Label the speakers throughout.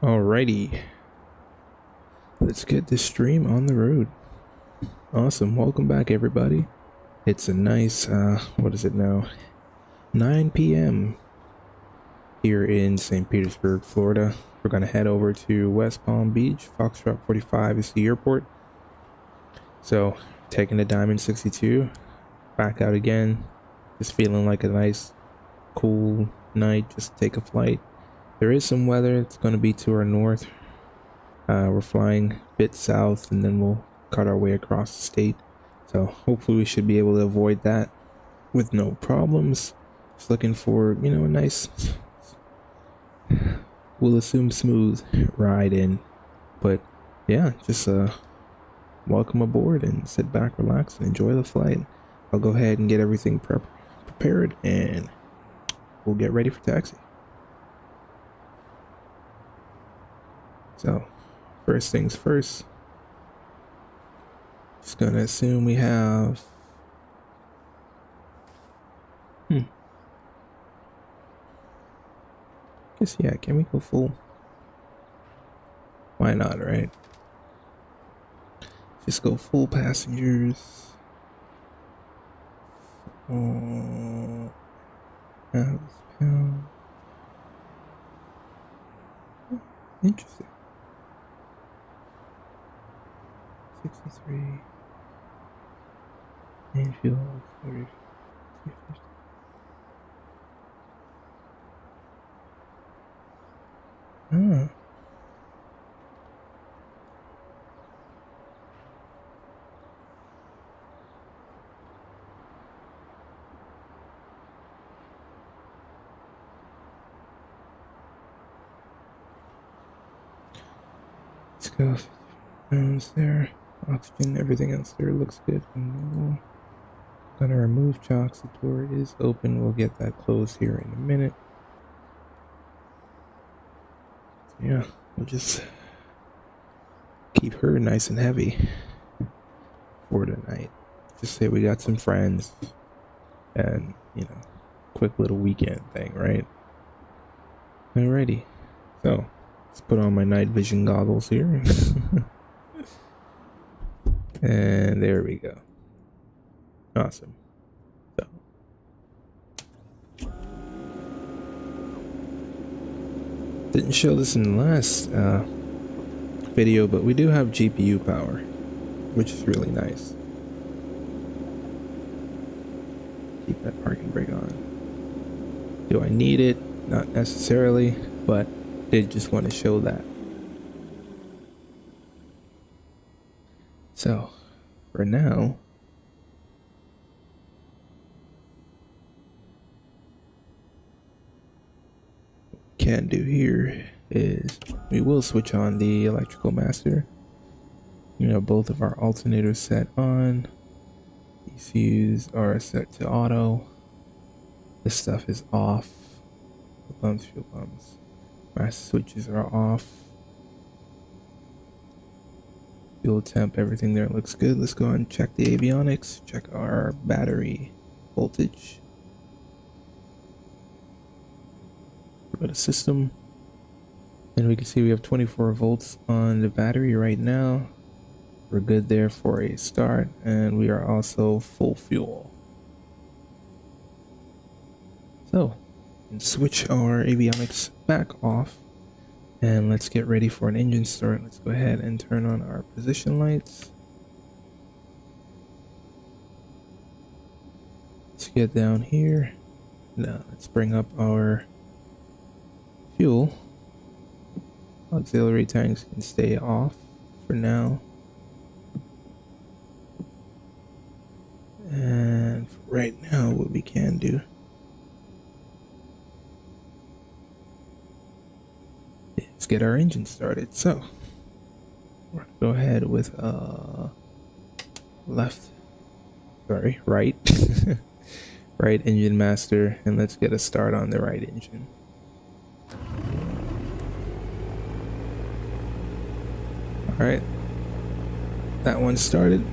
Speaker 1: Alrighty, let's get this stream on the road. Awesome, welcome back everybody. It's a nice, what is it now? 9 p.m. here in St. Petersburg, Florida. We're gonna head over to West Palm Beach. Foxtrot 45 is the airport. So, taking the Diamond 62, back out again. Just feeling like a nice, cool night, just take a flight. There is some weather, it's gonna be to our north. We're flying a bit south and then we'll cut our way across the state. So hopefully we should be able to avoid that with no problems. Just looking for, you know, a nice, we'll assume smooth ride in. But yeah, just welcome aboard and sit back, relax, and enjoy the flight. I'll go ahead and get everything prepared and we'll get ready for taxi. So first things first, just gonna assume we have guess yeah, can we go full? Why not, right? Just go full passengers. Interesting. 63 main fuel. Ah. Let's go. Pounds there. Oxygen, everything else there looks good. Gonna remove chocks. The door is open. We'll get that closed here in a minute. So yeah, we'll just keep her nice and heavy for tonight. Just say we got some friends and, you know, quick little weekend thing, right? Alrighty. So let's put on my night vision goggles here. And there we go. Awesome. So didn't show this in the last video, but we do have GPU power, which is really nice. Keep that parking brake on. Do I need it? Not necessarily, but did just want to show that. So, for now, what we can do here is we will switch on the electrical master. You know, both of our alternators set on. ECUs are set to auto. This stuff is off. The pumps, fuel pumps. Master switches are off. Fuel temp, everything there looks good. Let's go and check the avionics, check our battery voltage. Go to system, and we can see we have 24 volts on the battery right now. We're good there for a start, and we are also full fuel. So, switch our avionics back off. And let's get ready for an engine start. Let's go ahead and turn on our position lights. Let's get down here. Now let's bring up our fuel. Auxiliary tanks can stay off for now. And for right now, what we can do is get our engine started. So we're gonna go ahead with right right engine master, and let's get a start on the right engine. All right, that one started.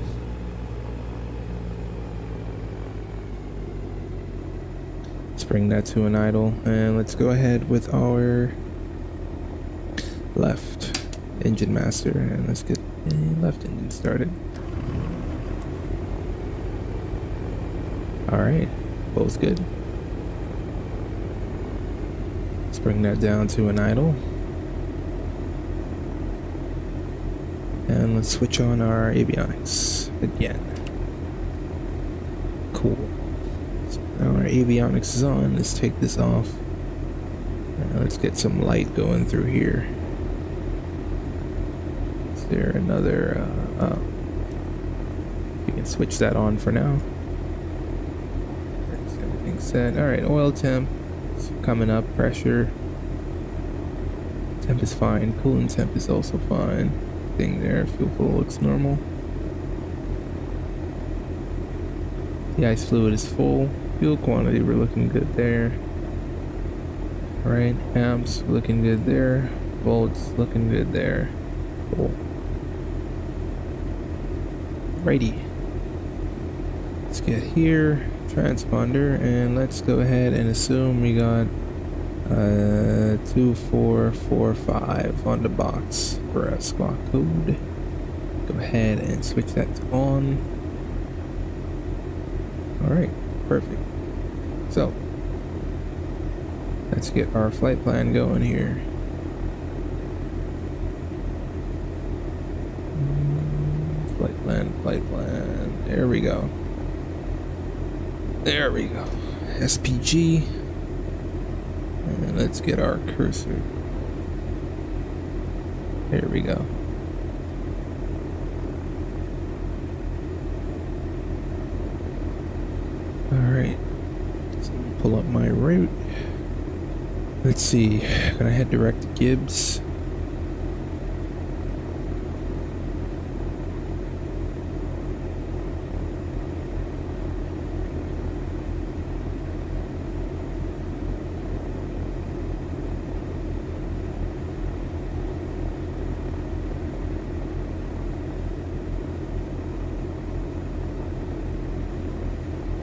Speaker 1: Let's bring that to an idle, and let's go ahead with our left engine master, and let's get the left engine started. All right, both good. Let's bring that down to an idle. And let's switch on our avionics again. Cool. So now our avionics is on. Let's take this off. Now let's get some light going through here. Is there another... we can switch that on for now. Everything's set. Alright, oil temp. It's coming up. Pressure. Temp is fine. Coolant temp is also fine. Thing there. Fuel flow looks normal. The ice fluid is full. Fuel quantity, we're looking good there. Alright, amps looking good there. Volts looking good there. Cool. Righty. Let's get here, transponder, and let's go ahead and assume we got 2445 on the box for a squawk code. Go ahead and switch that to on. Alright, perfect. So, let's get our flight plan going here. Flight plan. There we go. There we go. SPG. And let's get our cursor. There we go. Alright. Let's pull up my route. Let's see. Gonna head direct to Gibbs.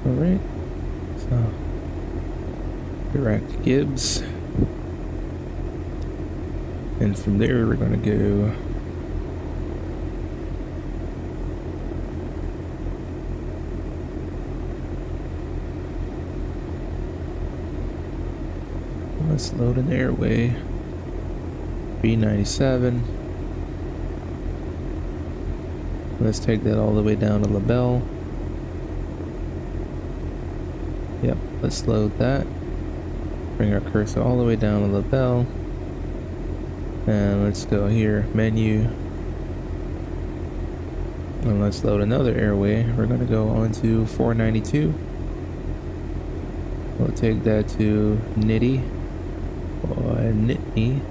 Speaker 1: Alright, so direct Gibbs, and from there we're gonna go let's load an airway B97. Let's take that all the way down to LaBelle. Yep, let's load that. Bring our cursor all the way down to LaBelle. And let's go here, menu. And let's load another airway. We're gonna go on to 492. We'll take that to Nittany or Nittany.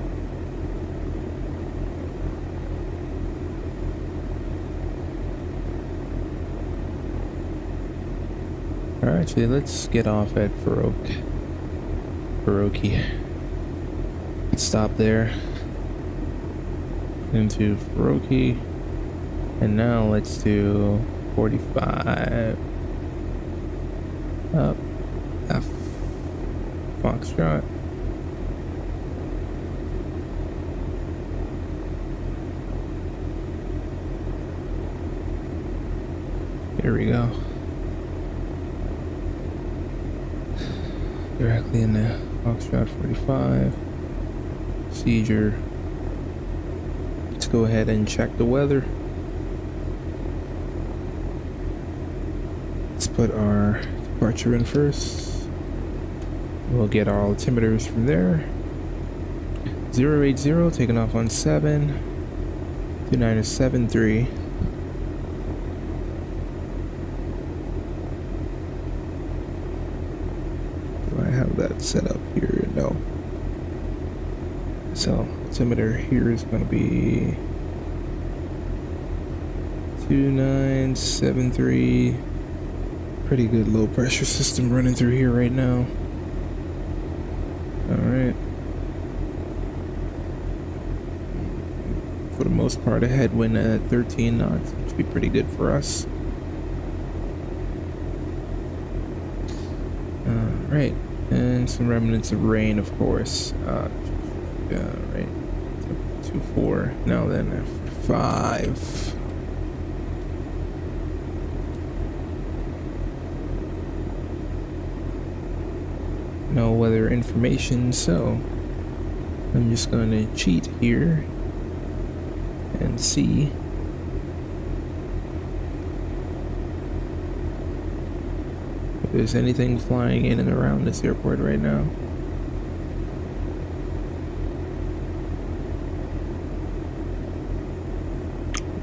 Speaker 1: Alright, actually, let's get off at Faroki. Stop there. Into Faroki. And now let's do 45. Up. F. Foxtrot. Here we go. Directly in the Foxtrot 45. Procedure. Let's go ahead and check the weather. Let's put our departure in first. We'll get our altimeters from there. 080 taking off on 7. 2973. That set up here, no. So altimeter here is going to be 2973. Pretty good low pressure system running through here right now. Alright. For the most part, a headwind at 13 knots, which would be pretty good for us. Alright. And some remnants of rain, of course. Right. 24. Now then, F5. No weather information, so I'm just going to cheat here and see if there's anything flying in and around this airport right now.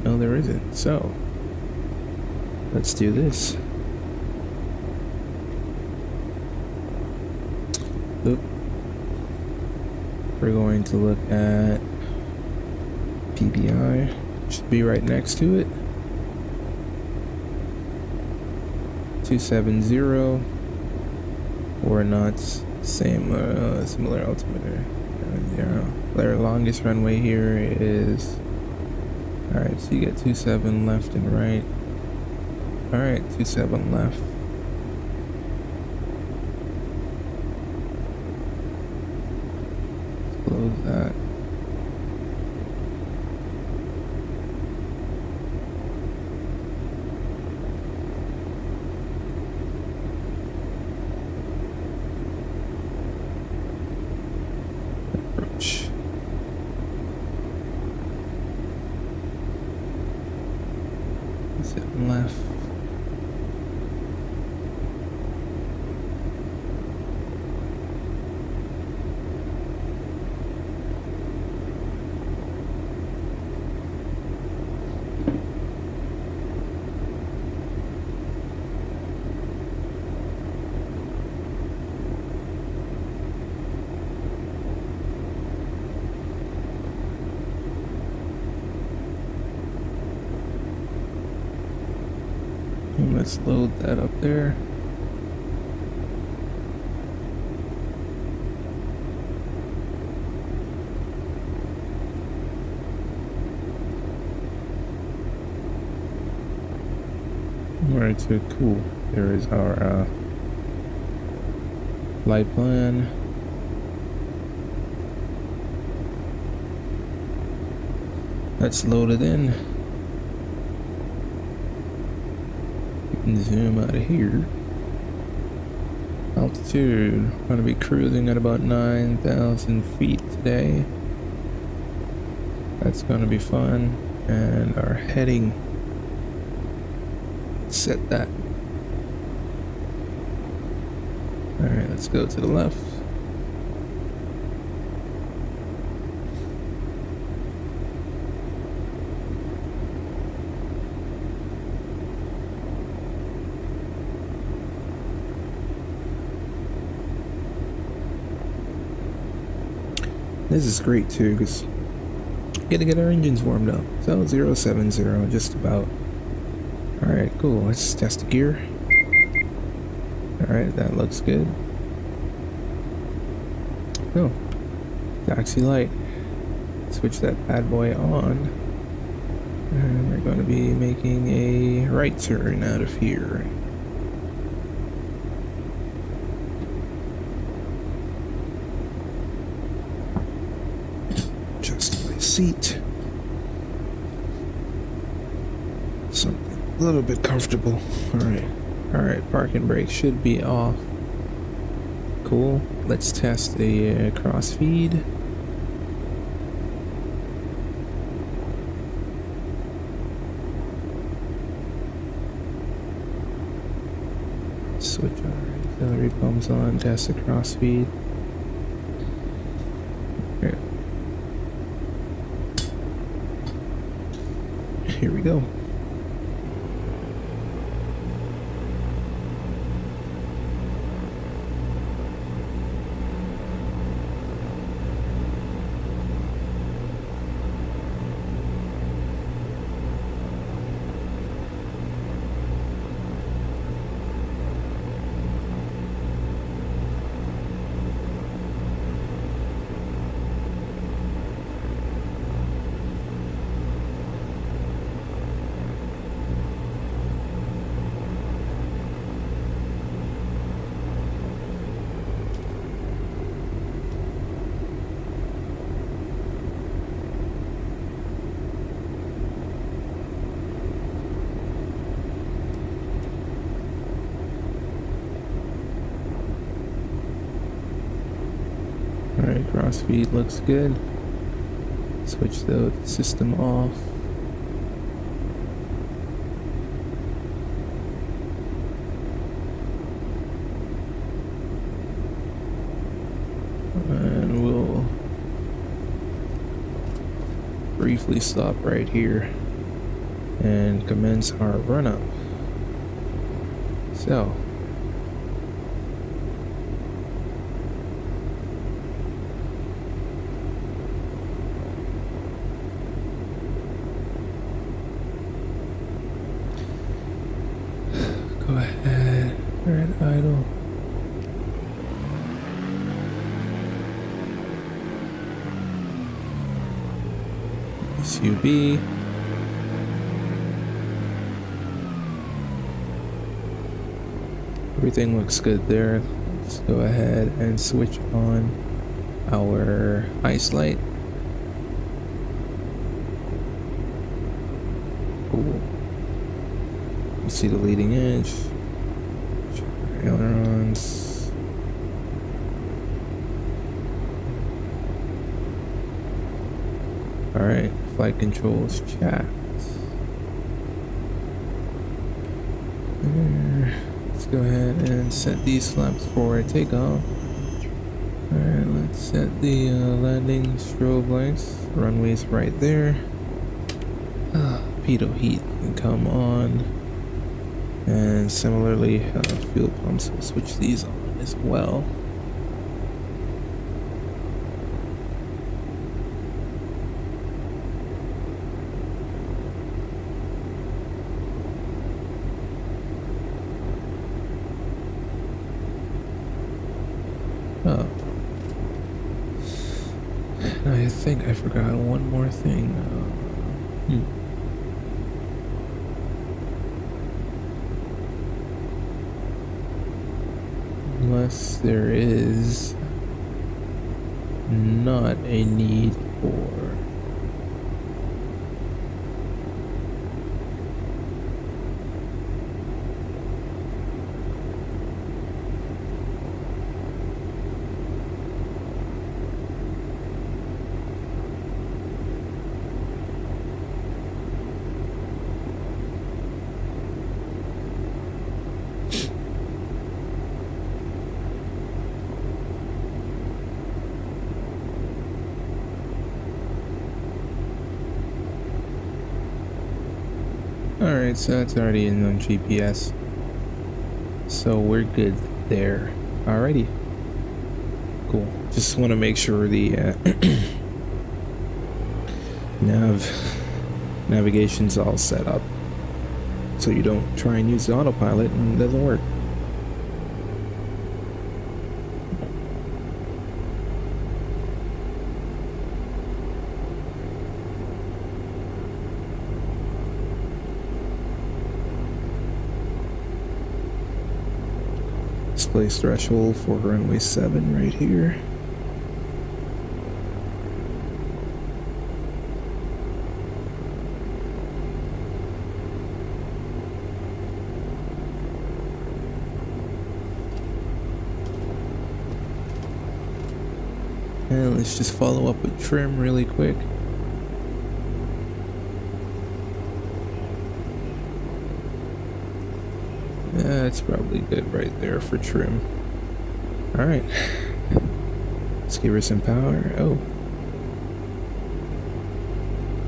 Speaker 1: No, there isn't. So let's do this. Oop. We're going to look at PBI. Should be right next to it. 270. 4 knots. Similar altimeter. 0. Their longest runway here is. Alright, so you get 27 left and right. Alright, 27 left. Let's close that. Approach. Sit left. Let's load that up there. Alright, so cool. There is our flight plan. Let's load it in. Zoom out of here. Altitude, going to be cruising at about 9,000 feet today. That's going to be fun. And our heading, set that. Alright, let's go to the left. This is great too, because we get to get our engines warmed up. So 070, just about. Alright, cool. Let's test the gear. Alright, that looks good. Oh, taxi light. Switch that bad boy on. And we're going to be making a right turn out of here. Seat. Something a little bit comfortable. Alright, parking brake should be off. Cool. Let's test the cross feed. Switch our auxiliary pumps on, test the cross feed. Here we go. Alright, cross feed looks good. Switch the system off. And we'll briefly stop right here and commence our run up. So go ahead, we're at idle. SUV. Everything looks good there. Let's go ahead and switch on our ice light. Cool. You see the leading edge. Ailerons. Alright, flight controls checked. Let's go ahead and set these flaps for takeoff. Alright, let's set the landing strobe lights. Runway's right there. Pitot heat can come on. And similarly, fuel pumps will switch these on as well. Oh. I think I forgot one more thing. Unless there is not a need for Alright, so that's already in on GPS. So we're good there. Alrighty. Cool. Just want to make sure the navigation's all set up. So you don't try and use the autopilot and it doesn't work. Place threshold for runway 7 right here. And let's just follow up with trim really quick. That's probably good right there for trim. Alright. Let's give her some power. Oh.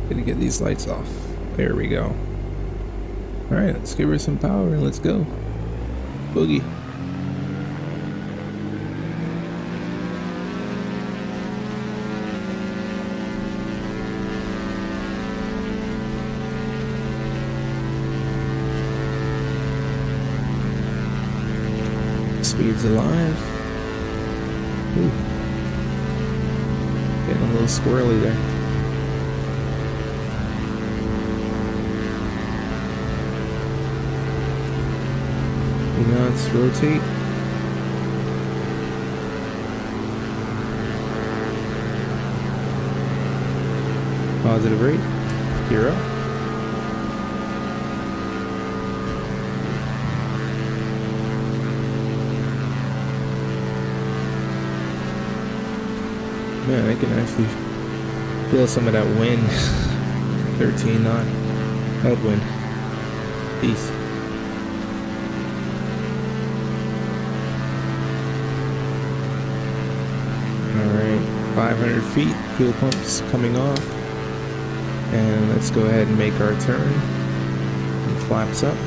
Speaker 1: Gonna get these lights off. There we go. Alright, let's give her some power and let's go. Boogie. Speed's alive. Ooh. Getting a little squirrely there. Now let's rotate. Positive rate. Gear up. Man, I can actually feel some of that wind. 13 knot headwind. Peace. Alright, 500 feet, fuel pumps coming off. And let's go ahead and make our turn. And flaps up.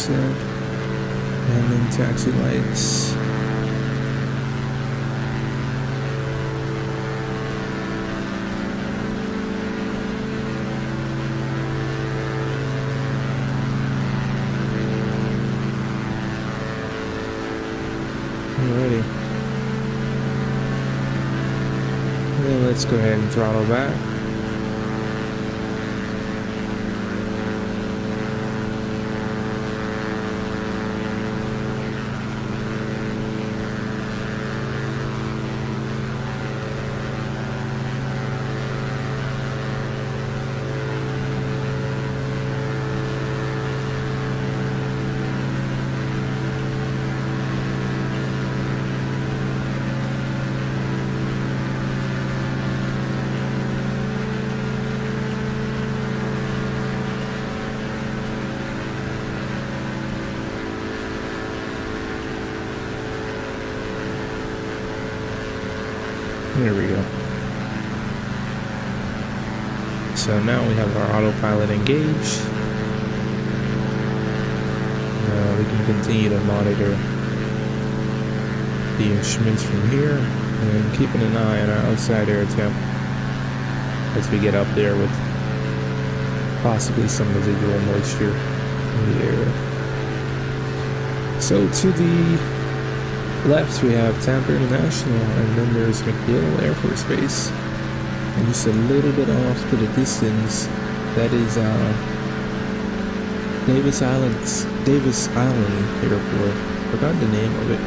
Speaker 1: And then taxi lights. Alrighty. Then let's go ahead and throttle back. There we go. So now we have our autopilot engaged. We can continue to monitor the instruments from here and keeping an eye on our outside air temp as we get up there with possibly some residual moisture in the air. So to the left we have Tampa International, and then there's MacDill Air Force Base, and just a little bit off to the distance that is Davis Island Airport. Forgot the name of it.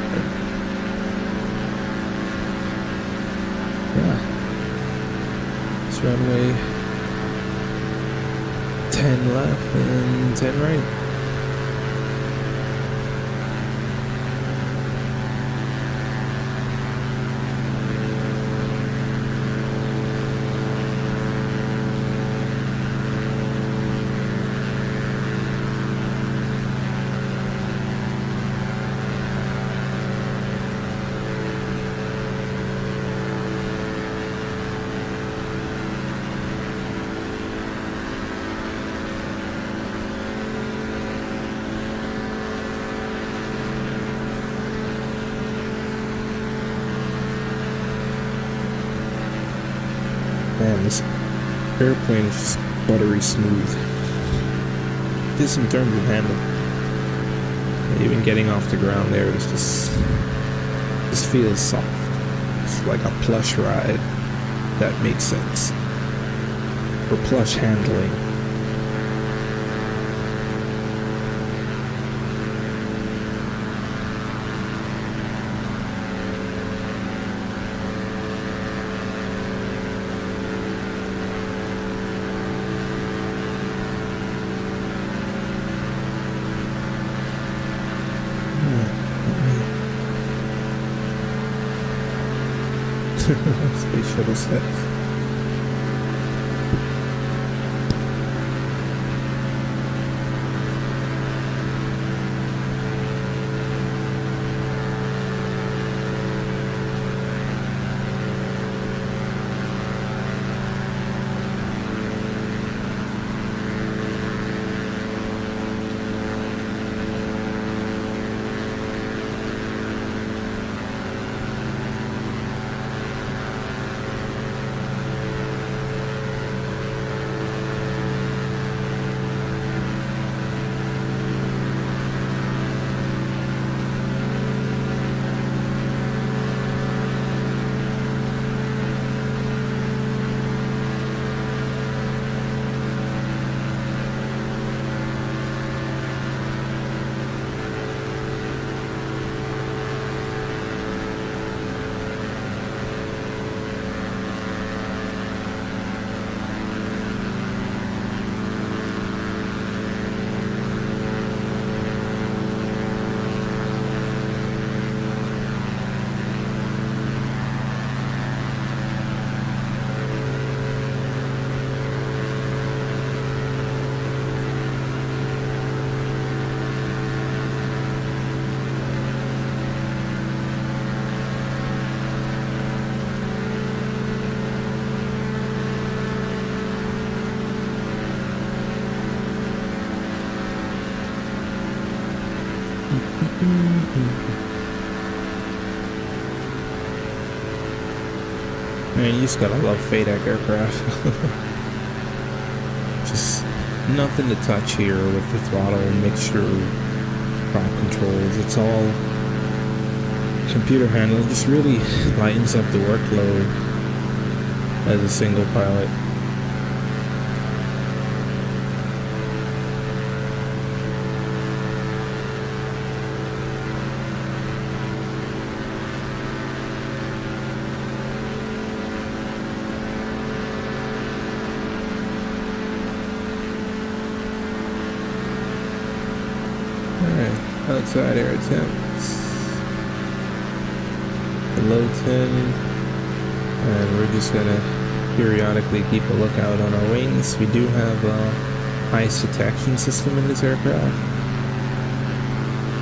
Speaker 1: Yeah, it's runway 10 left and 10 right. Man, this airplane is just buttery smooth. Just in terms of handling. Even getting off the ground there, it's just feels soft. It's like a plush ride. That makes sense. For plush handling. Space shuttle set. Man, you just gotta love FADEC aircraft. Just nothing to touch here with the throttle mixture, prop controls. It's all computer handling. Just really lightens up the workload as a single pilot. Outside air attempts, below 10, and we're just gonna periodically keep a lookout on our wings. We do have a ice detection system in this aircraft,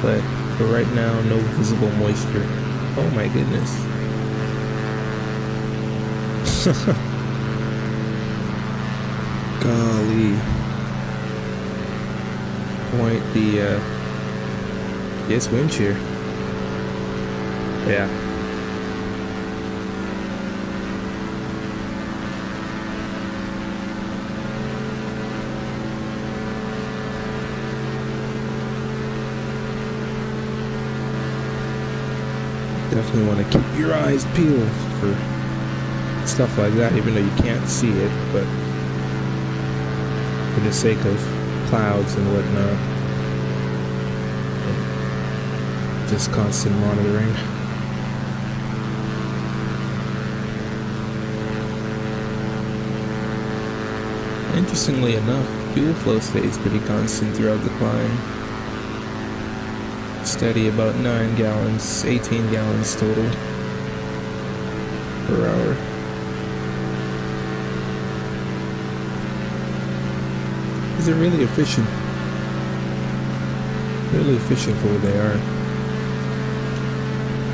Speaker 1: but for right now, no visible moisture. Oh my goodness. Golly. Point the yes, wind shear. Yeah. Definitely want to keep your eyes peeled for stuff like that, even though you can't see it, but for the sake of clouds and whatnot. Just constant monitoring. Interestingly enough, fuel flow stays pretty constant throughout the climb. Steady about 9 gallons, 18 gallons total per hour. These are really efficient. Really efficient for what they are.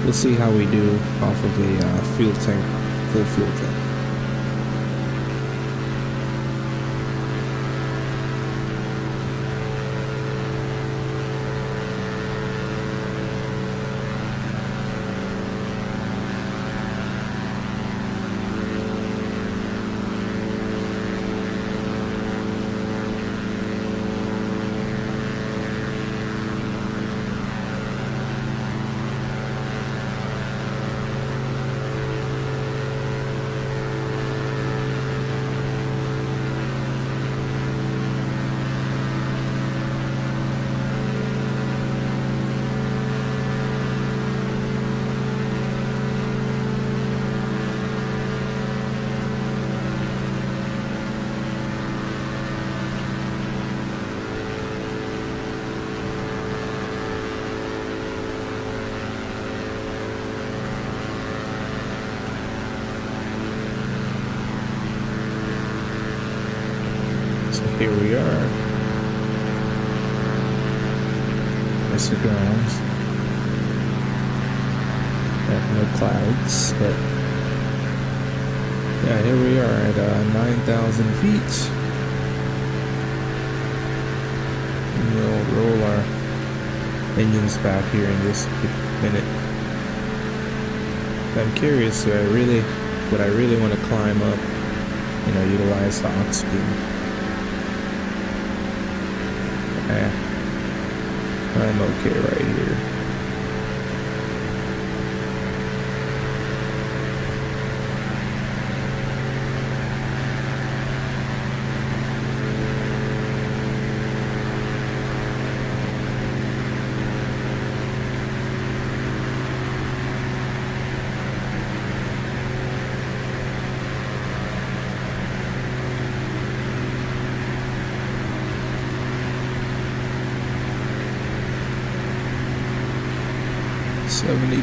Speaker 1: We'll see how we do off of a fuel tank, full fuel tank. Here we are. There's the ground. Got no clouds, but yeah, here we are at 9,000 feet. And we'll roll our engines back here in just a minute. I'm curious, would I really want to climb up, utilize the oxygen? I'm okay right here.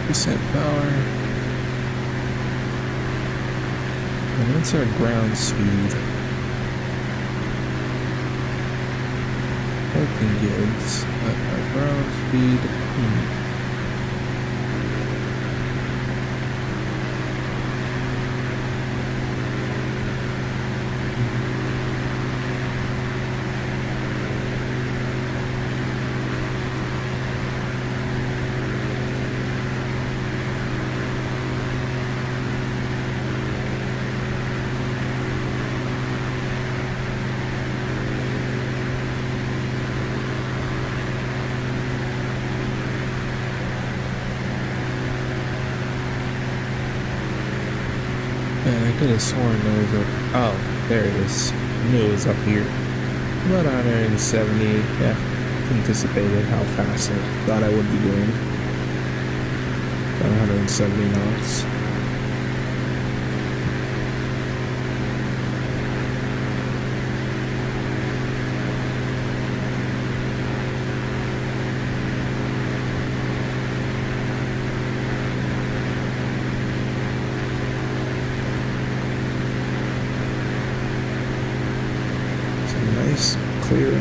Speaker 1: %, power. And that's our ground speed. Looking good. Our ground speed. I could have sworn there was a... Oh, there it is. I knew it was up here. About 170, yeah. Anticipated how fast I thought I would be going. About 170 knots. Nice, clear.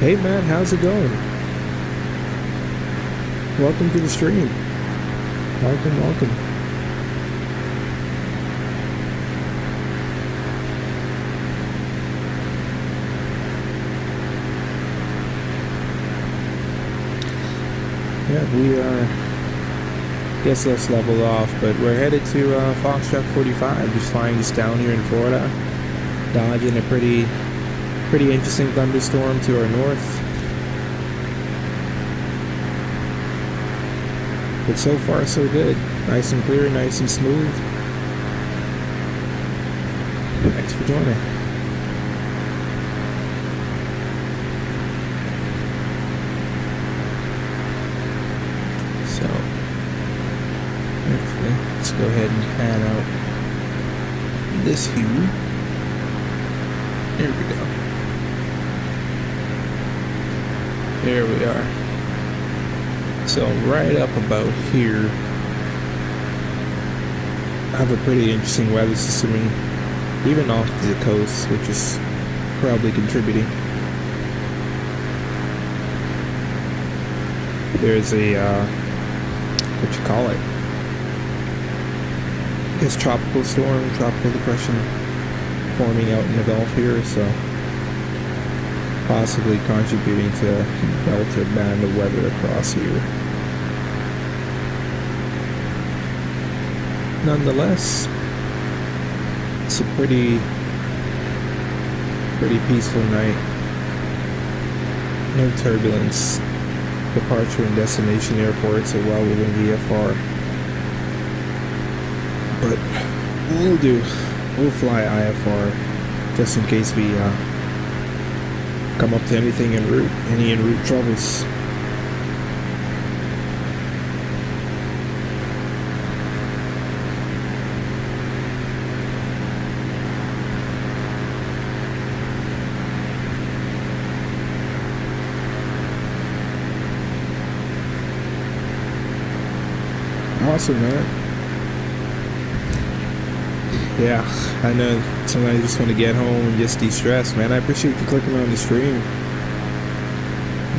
Speaker 1: Hey Matt, how's it going? Welcome to the stream. Welcome, welcome. Yeah, we guess let's level off, but we're headed to Foxtrot 45, just flying just down here in Florida, dodging a pretty interesting thunderstorm to our north. But so far so good. Nice and clear, nice and smooth. Thanks for joining. So, let's go ahead and pan out this hue. There we go. There we are. So right up about here, I have a pretty interesting weather system, even off the coast, which is probably contributing. There's a, what you call it? I guess tropical storm, tropical depression forming out in the Gulf here, so possibly contributing to a belted band of weather across here. Nonetheless, it's a pretty peaceful night. No turbulence. Departure and destination airports are well within the IFR. But we'll fly IFR just in case we come up to anything en route, any en route troubles. Awesome, man. Yeah, I know sometimes you just want to get home and just de-stress, man. I appreciate you clicking on the stream.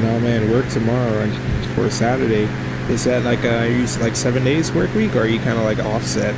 Speaker 1: No, man, work tomorrow and for Saturday. Is that like are you like 7 days work week, or are you kind of like offset?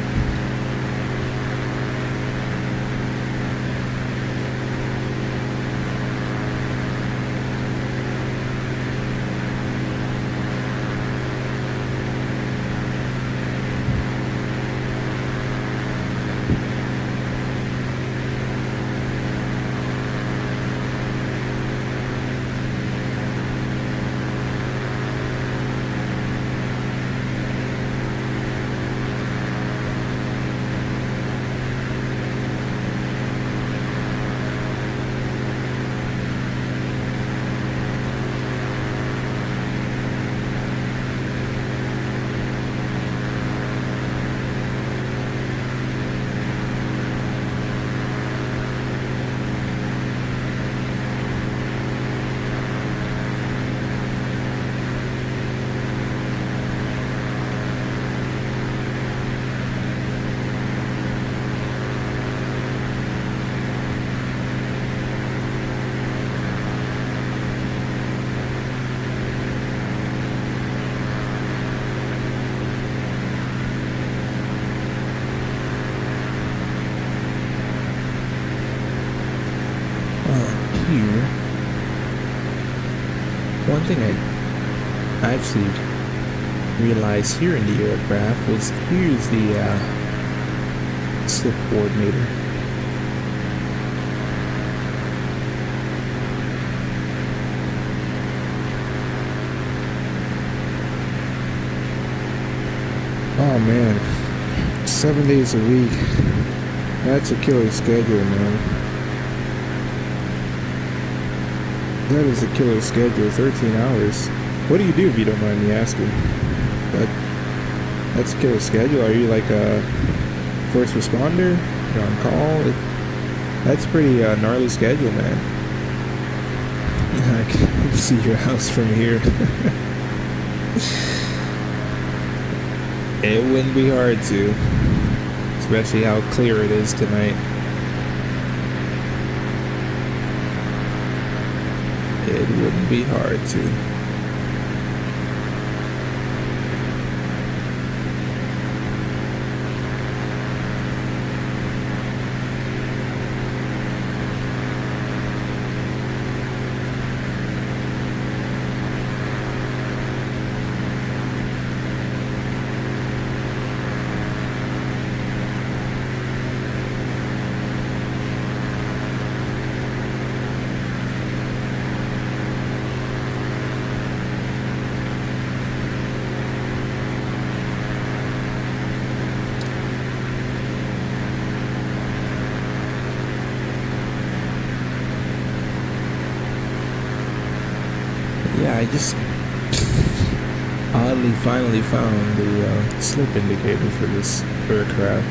Speaker 1: actually realized here in the aircraft was here's the slip coordinator. Oh man, 7 days a week. That's a killer schedule, man. That is a killer schedule, 13 hours. What do you do if you don't mind me asking? That's a killer schedule. Are you like a first responder? You're on call? That's a pretty gnarly schedule, man. I can see your house from here. It wouldn't be hard to, especially how clear it is tonight. It wouldn't be hard to. Yeah, I just oddly finally found the slip indicator for this aircraft.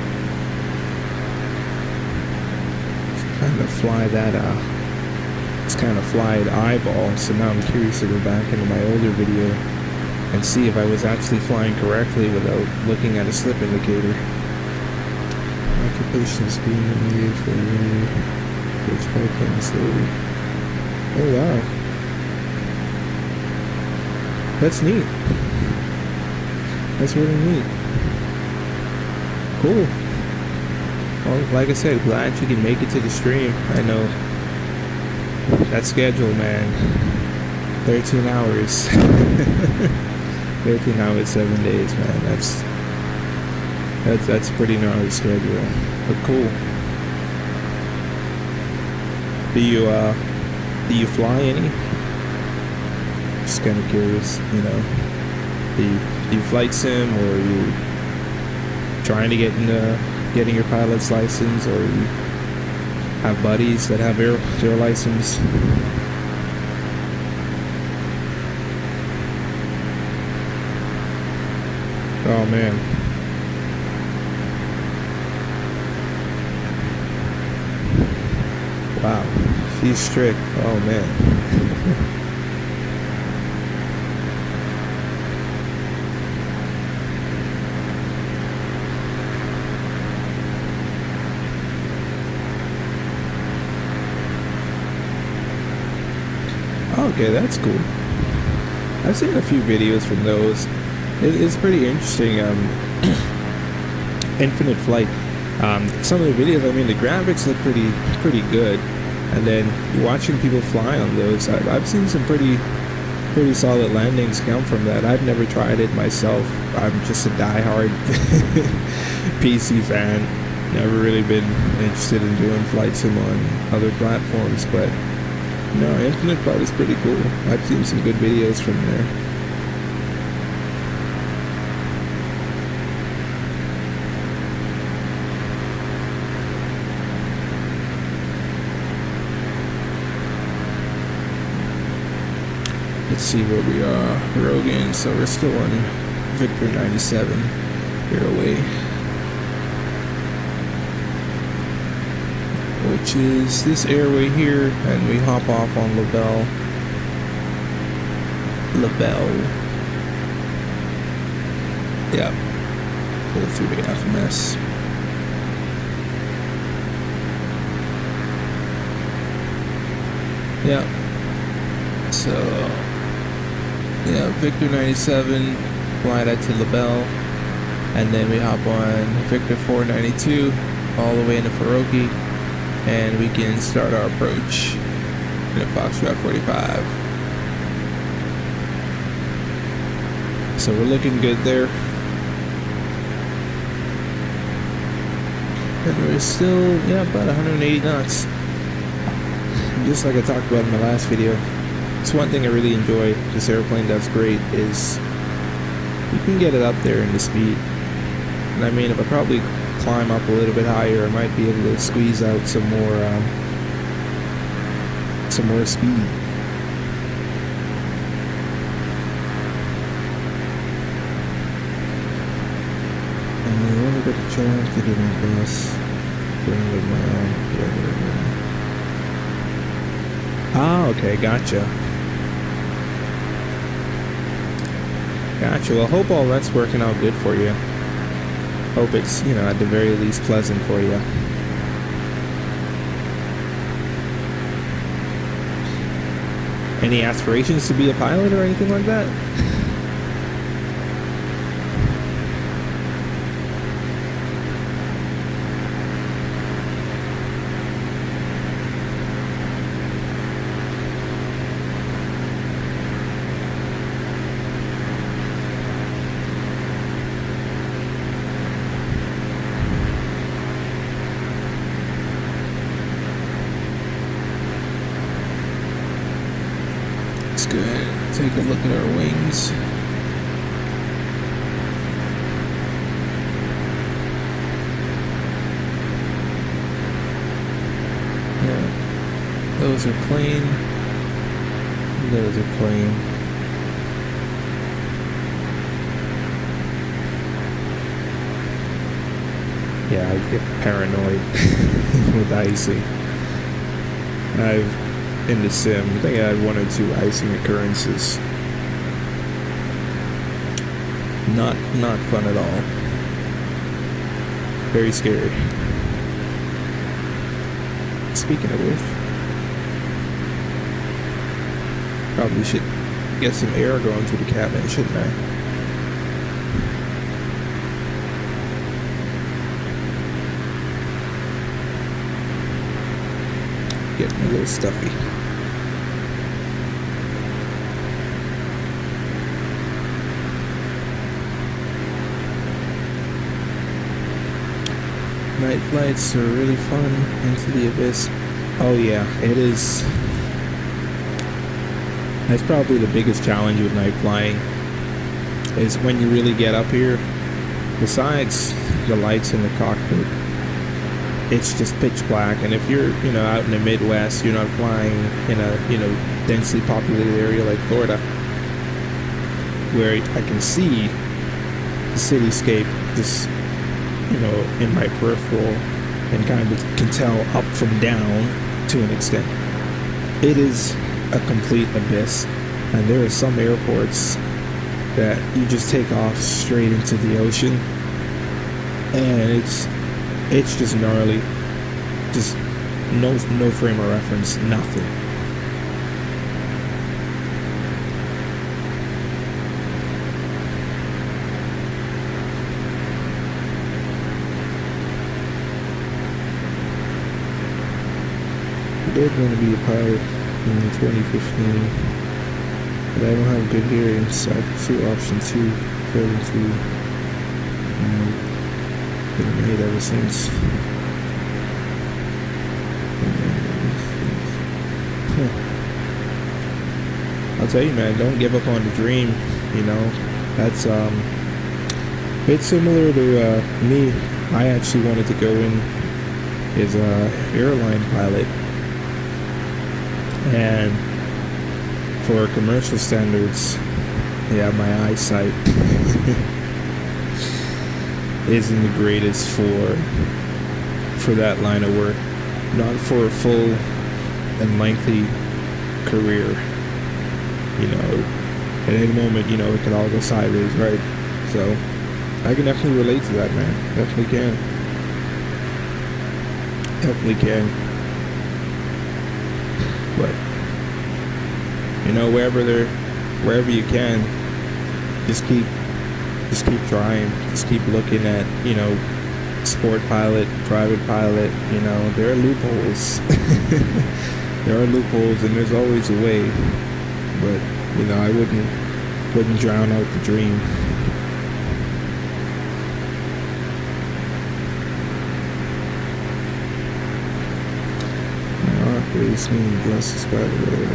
Speaker 1: It's kind of fly that it's kind of fly at eyeball, so now I'm curious to go back into my older video and see if I was actually flying correctly without looking at a slip indicator. Occupation is being needed for which airplane slowly. Oh wow. That's neat. That's really neat. Cool. Well, like I said, glad you can make it to the stream. I know that schedule, man. 13 hours. 13 hours, 7 days, man. That's a pretty gnarly schedule. But cool. Do you fly any? Just kind of curious, you know. Do you flight sim, or are you trying to get into getting your pilot's license, or you have buddies that have their license? Oh man. Wow, she's strict. Oh man. Okay, that's cool. I've seen a few videos from those. It's pretty interesting. Infinite flight. Some of the videos, I mean, the graphics look pretty good, and then watching people fly on those, I've seen some pretty solid landings come from that. I've never tried it myself. I'm just a diehard PC fan. Never really been interested in doing flight sim on other platforms, but no, Infinite Flight is pretty cool. I've seen some good videos from there. Let's see where we are. Rogan, so we're still on Victor 97 here away, which is this airway here, and we hop off on LaBelle. Yep. Pull through the FMS. Yep. So, yeah, Victor 97, fly that to LaBelle, and then we hop on Victor 492 all the way into Faroki, and we can start our approach in a Foxtrot 45. So we're looking good there. And we're still, yeah, about 180 knots. Just like I talked about in the last video. It's one thing I really enjoy this airplane does great is you can get it up there in the speed. And I mean, if I probably climb up a little bit higher, I might be able to squeeze out some more speed. And I want to go to track to do my bus. Ah, okay, gotcha. Gotcha. Well, I hope all that's working out good for you. Hope it's, you know, at the very least pleasant for you. Any aspirations to be a pilot or anything like that? Good. Take a look at our wings. Yeah. Those are plain. Those are plain. Yeah, I get paranoid with icing. In the sim, I think I had 1 or 2 icing occurrences. Not fun at all. Very scary. Speaking of which, probably should get some air going through the cabin, shouldn't I? Getting a little stuffy. Night flights are really fun into the abyss. Oh yeah, it is. That's probably the biggest challenge with night flying, is when you really get up here, besides the lights in the cockpit, it's just pitch black. And if you're, you know, out in the Midwest, you're not flying in a, you know, densely populated area like Florida, where I can see the cityscape just, you know, in my peripheral, and kind of can tell up from down to an extent. It is a complete abyss, and there are some airports that you just take off straight into the ocean, and it's just gnarly. Just no frame of reference, nothing. I did want to be a pilot in 2015, but I don't have good hearing, so I pursue option 2, failing through. Been made ever since. I'll tell you, man, don't give up on the dream. You know, that's it's similar to me. I actually wanted to go in as a airline pilot. And for commercial standards, yeah, my eyesight isn't the greatest for that line of work. Not for a full and lengthy career. You know, at any moment, you know, it could all go sideways, right? So I can definitely relate to that, man. Definitely can. Definitely can. But you know, wherever you can, just keep trying. Just keep looking at, you know, sport pilot, private pilot. You know, there are loopholes. There are loopholes, and there's always a way. But you know, I wouldn't drown out the dream. Race me and just subscribe to it.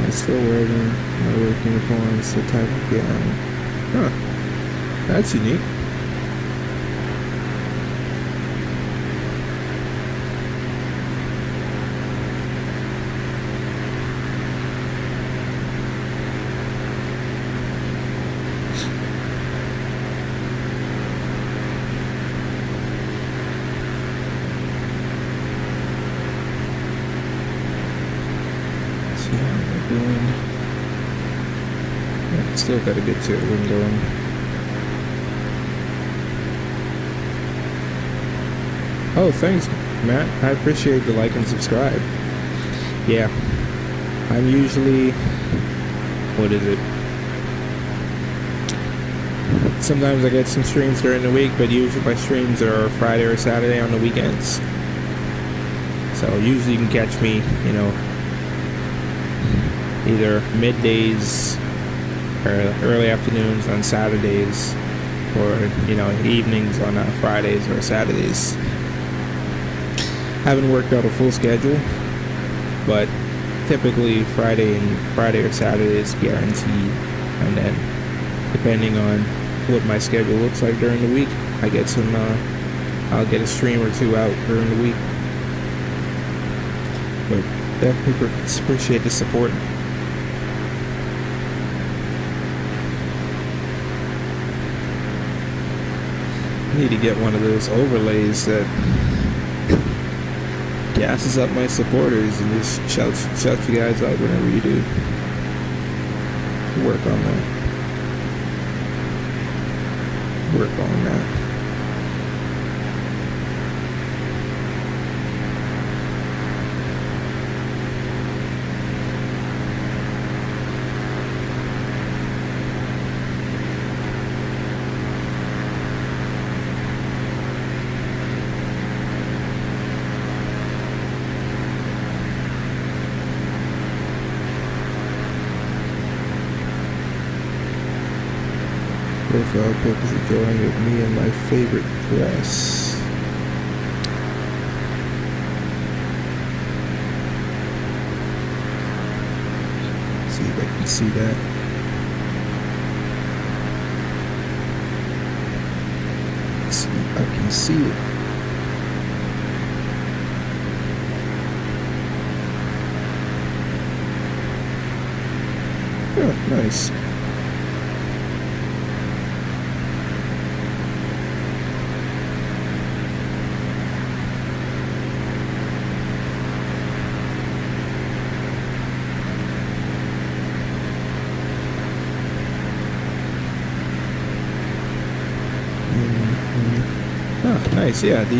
Speaker 1: I'm still wearing my work uniform, so type again. Huh. That's unique. Still got a good tailwind going. Oh, thanks, Matt. I appreciate the like and subscribe. Yeah, I'm usually, what is it? Sometimes I get some streams during the week, but usually my streams are Friday or Saturday on the weekends. So usually you can catch me, you know, either middays or early afternoons on Saturdays, or you know, evenings on Fridays or Saturdays. Haven't worked out a full schedule, but typically Friday or Saturday is guaranteed, and then depending on what my schedule looks like during the week, I get some I'll get a stream or two out during the week. But definitely appreciate the support. Need to get one of those overlays that gasses up my supporters and just shouts you guys out whenever you do. Work on that. Work on that. Profile pic is a drawing of me and my favorite dress. See if I can see that. Let's see if I can see it. Oh, nice. Nice, yeah. Do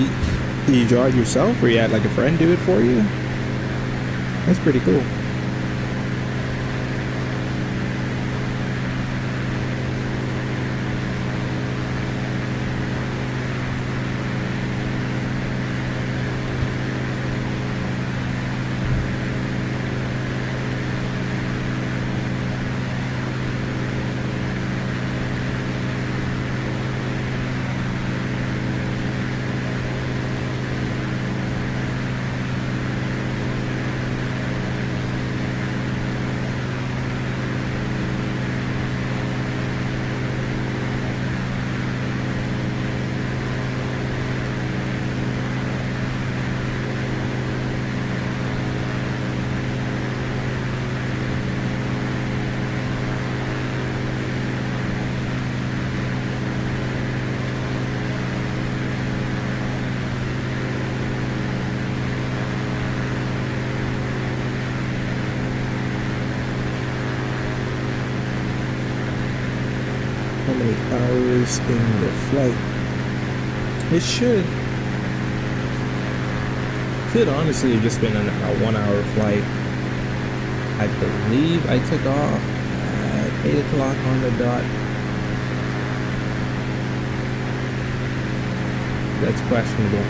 Speaker 1: you draw it yourself, or you had like a friend do it for you? That's pretty cool. How many hours in the flight? It should honestly have just been a 1 hour flight. I believe I took off at 8 o'clock on the dot. That's questionable.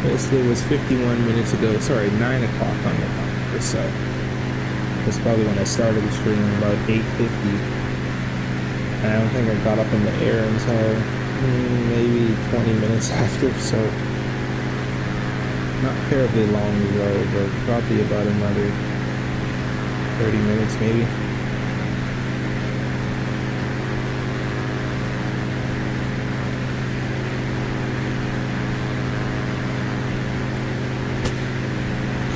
Speaker 1: It was 51 minutes ago. Sorry, 9 o'clock on the clock or so. That's probably when I started the stream, about 8:50. And I don't think I got up in the air until maybe 20 minutes after, so not terribly long ago, but probably about another 30 minutes maybe.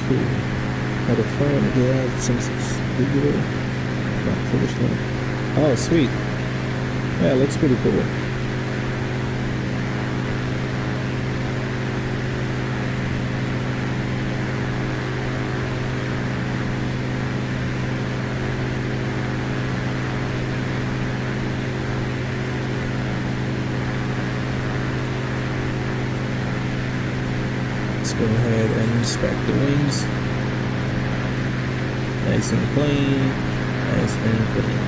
Speaker 1: Cool. Had a phone, yeah, since it's digital. Not traditional. Oh, sweet. Yeah, it looks pretty cool. Let's go ahead and inspect the wings. Nice and clean. Nice and clean.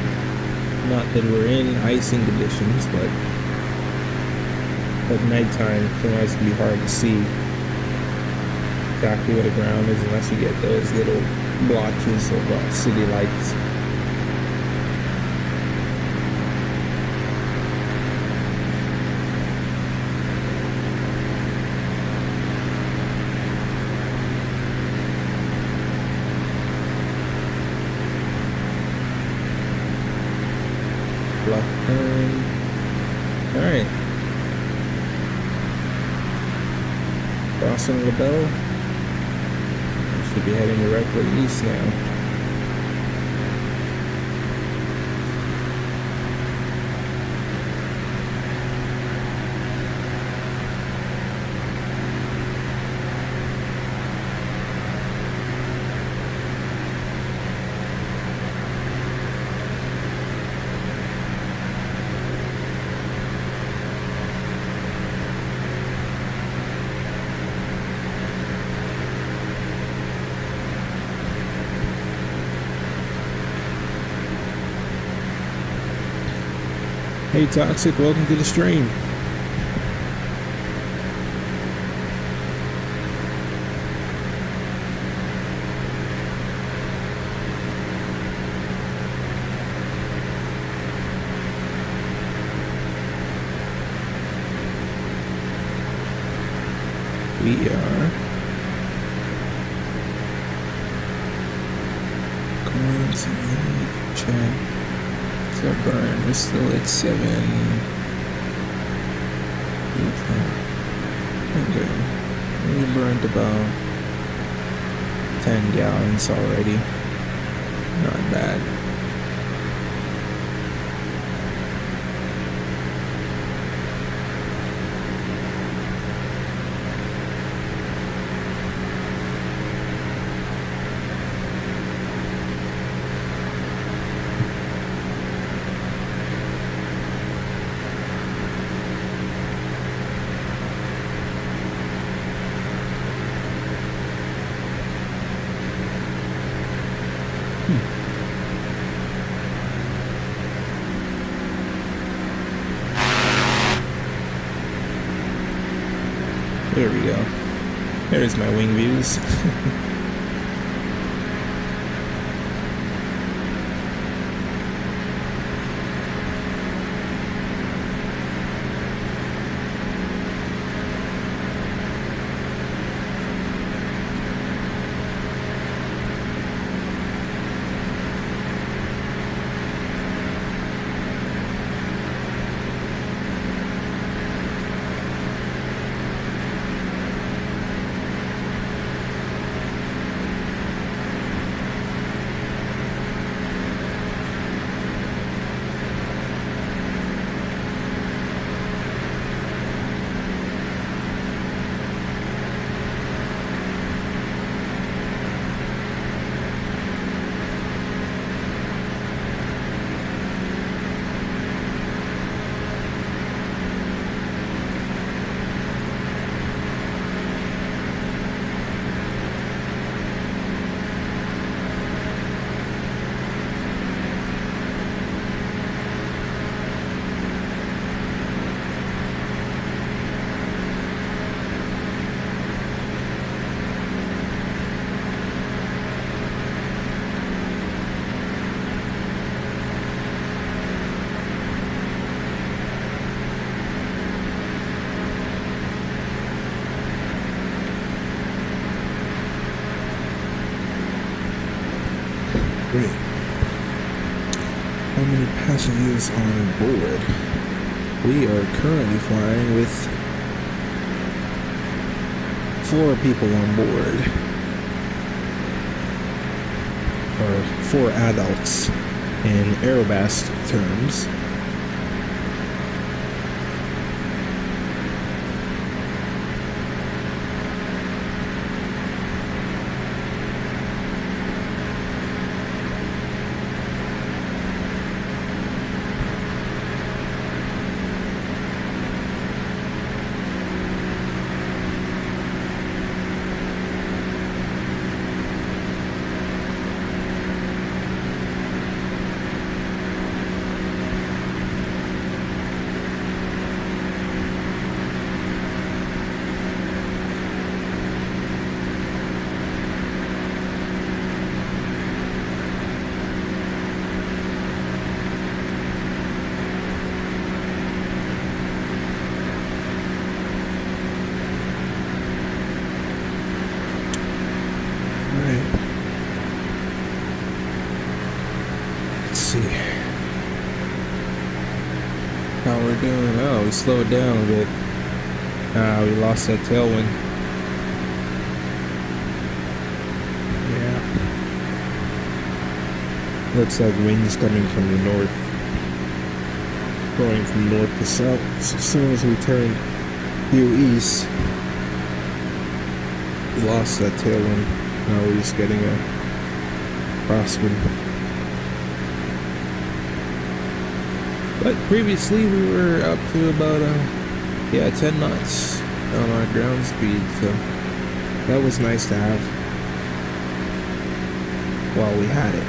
Speaker 1: Not that we're in icing conditions, but at nighttime sometimes it can be hard to see exactly where the ground is unless you get those little blotches of city lights. Left turn. Alright. Crossing LaBelle. Should be heading directly east now. Hey Toxic, welcome to the stream. We are going to check. So burn, we're still at 7. Okay. We burned about 10 gallons already. Not bad. There we go. There's my wing views. Great. How many passengers on board? We are currently flying with 4 people on board. Or 4 adults in Aerobask terms. How we're doing? Oh, we slowed down a bit. We lost that tailwind. Yeah. Looks like winds coming from the north. Going from north to south. So as soon as we turn due east, we lost that tailwind. Now we're just getting a crosswind. But previously we were up to about 10 knots on our ground speed, so that was nice to have while we had it.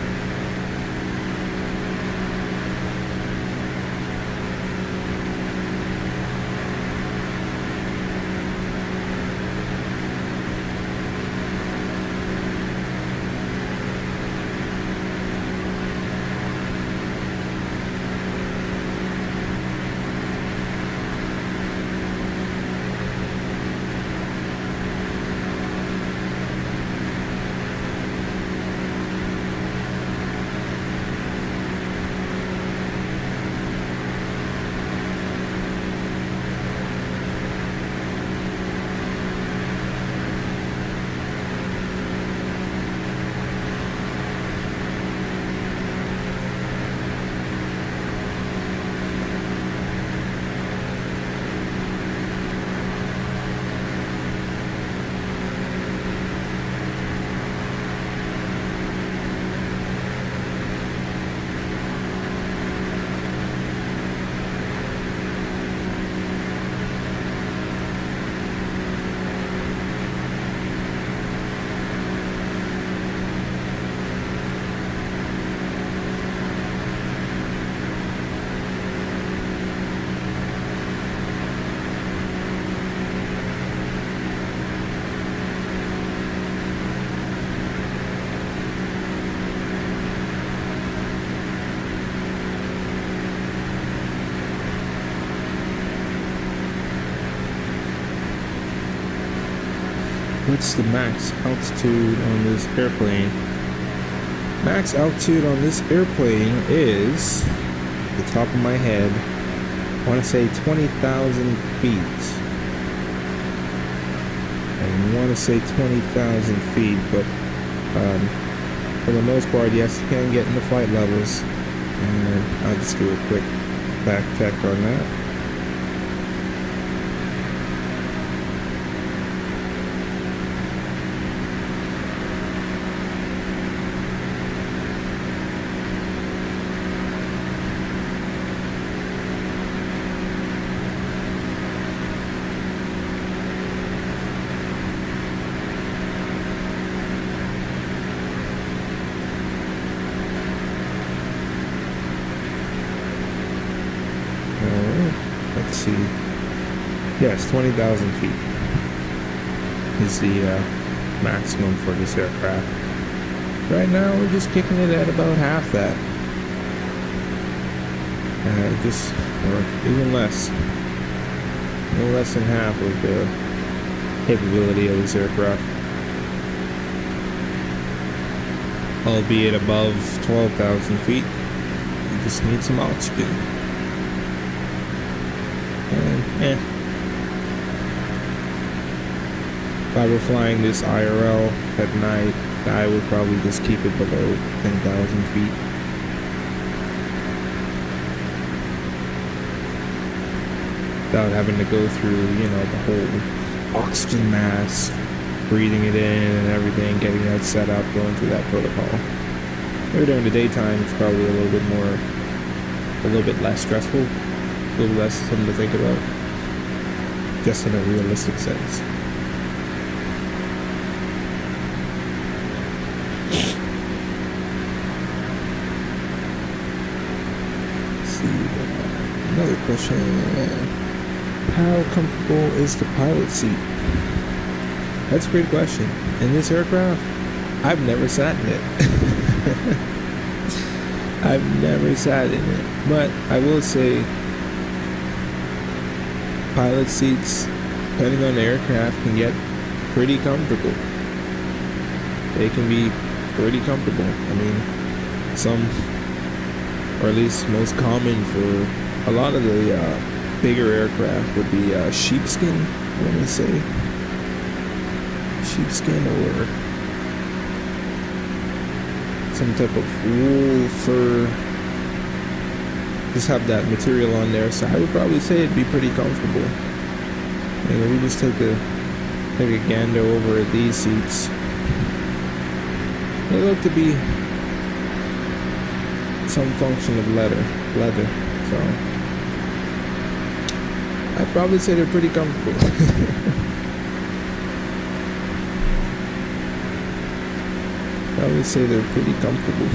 Speaker 1: What's the max altitude on this airplane? Max altitude on this airplane is, at the top of my head, I want to say 20,000 feet. I want to say 20,000 feet, but for the most part, yes, you can get into flight levels. And I'll just do a quick back check on that. Let's see. Yes, 20,000 feet is the maximum for this aircraft. Right now, we're just kicking it at about half that. Or even less. No less than half of the capability of this aircraft. albeit above 12,000 feet. You just need some oxygen. And if I were flying this IRL at night, I would probably just keep it below 10,000 feet. Without having to go through, you know, the whole oxygen mask, breathing it in and everything, getting that set up, going through that protocol. Maybe during the daytime, it's probably a little bit less stressful, a little less something to think about, just in a realistic sense. Let's see, another question. How comfortable is the pilot seat? That's a great question. In this aircraft, I've never sat in it. I've never sat in it. But I will say, pilot seats, depending on the aircraft, can get pretty comfortable. They can be pretty comfortable. I mean, some, or at least most common for a lot of the bigger aircraft would be sheepskin, I want to say. Sheepskin or some type of wool, fur. Just have that material on there, so I would probably say it'd be pretty comfortable. And we just take a gander over at these seats. They look to be some function of leather, so I'd probably say they're pretty comfortable. Probably say they're pretty comfortable.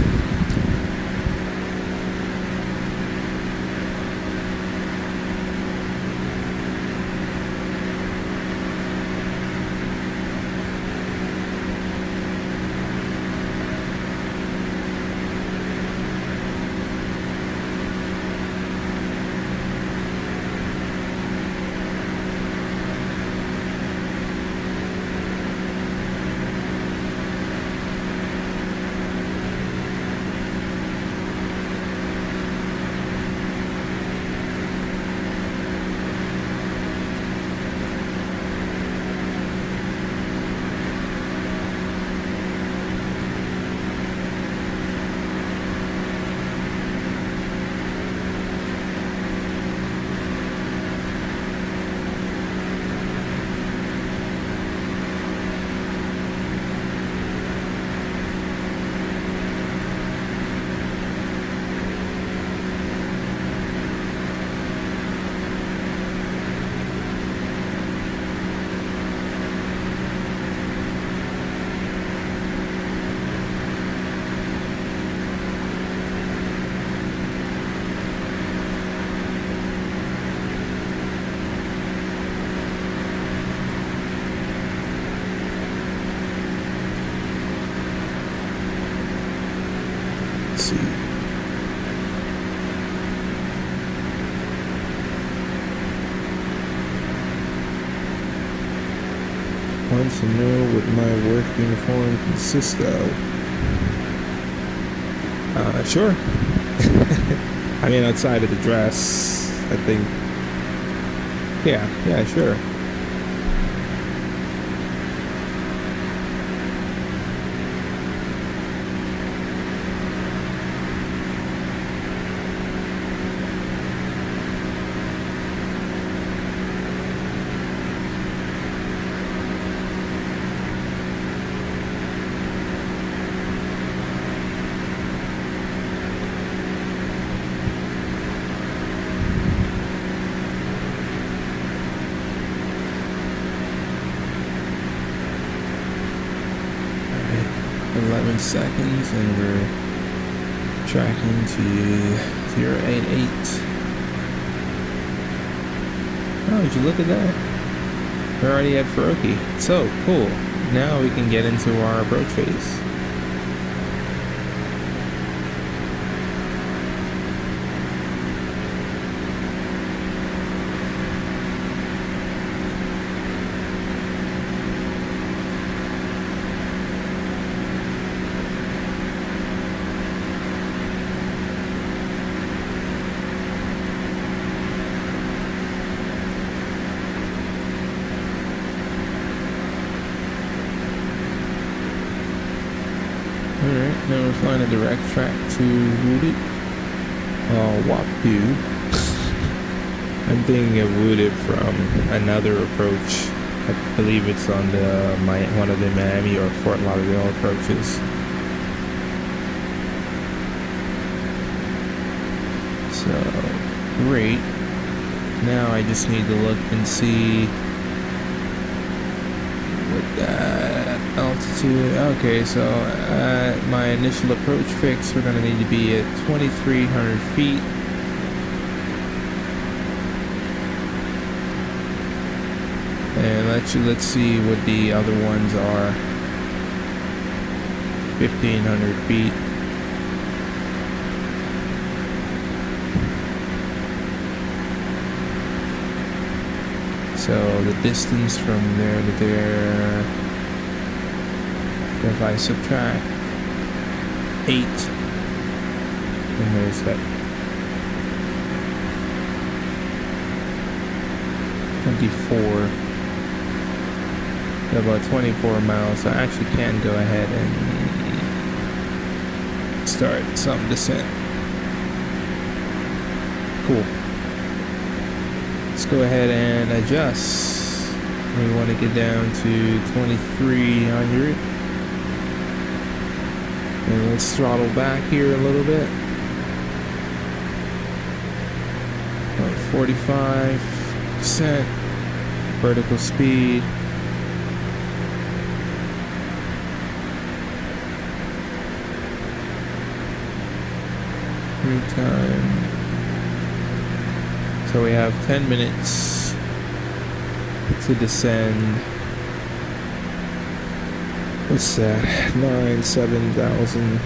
Speaker 1: See. Wants to know what my work uniform consists of. Sure. I mean, outside of the dress, I think. Yeah, sure. Seconds, and we're tracking to 088. Oh, did you look at that? We're already at Faroki. So cool. Now we can get into our approach phase. Alright, now we're flying a direct track to Wooded. Wapdu. I'm thinking of Wooded from another approach. I believe it's on the one of the Miami or Fort Lauderdale approaches. So, great. Now I just need to look and see what that altitude. Okay, so my initial approach fix, we're gonna need to be at 2,300 feet. And let's see what the other ones are. 1,500 feet. So the distance from there to there, if I subtract 8, and there's that 24, about 24 miles. So I actually can go ahead and start some descent. Cool. Let's go ahead and adjust. We want to get down to 2,300. And let's throttle back here a little bit. 45% vertical speed. Time. So we have 10 minutes to descend. What's that? 7,000.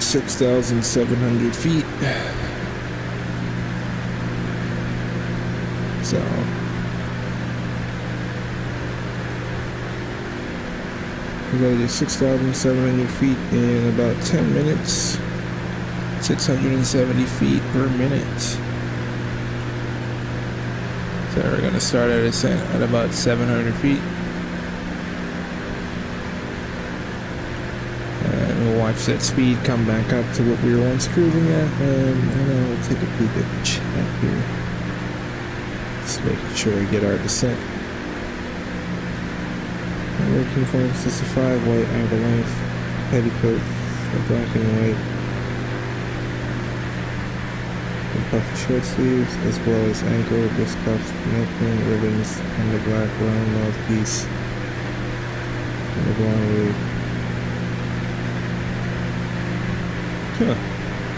Speaker 1: $6,700 feet. So we gotta do 6,700 feet in about 10 minutes. 670 feet per minute. So we're gonna start our descent at about 700 feet. And we'll watch that speed come back up to what we were once cruising at. And then we'll take a peek at the chat here. Just making sure we get our descent. Working form 65 white ankle length, petticoat, black and white, and puffy short sleeves, as well as ankle, wrist cuffs, neckline, ribbons, and the black round mouthpiece, and the blonde wig. Huh,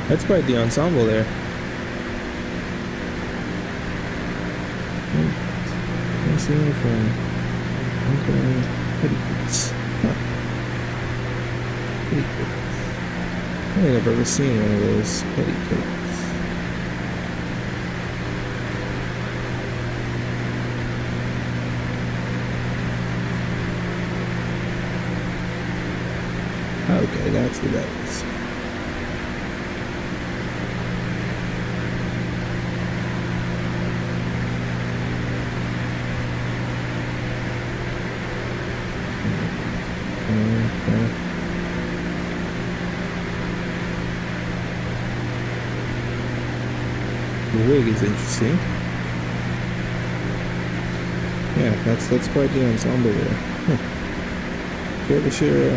Speaker 1: that's quite the ensemble there. Nice uniform. Okay. Petticoats. Huh. Petticoats. I don't think I've ever seen one of those petticoats. Okay, that's what that is. The wig is interesting. Yeah, that's quite the ensemble there. Huh. Care to share a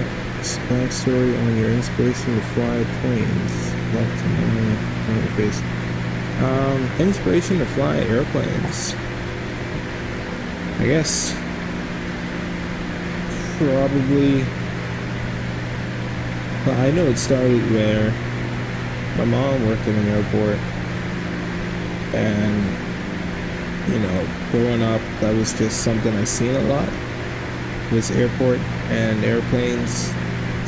Speaker 1: backstory on your inspiration to fly planes? Left on your face. Inspiration to fly airplanes. I guess probably. Well, I know it started where my mom worked in an airport. And, you know, growing up, that was just something I seen a lot, was airport and airplanes.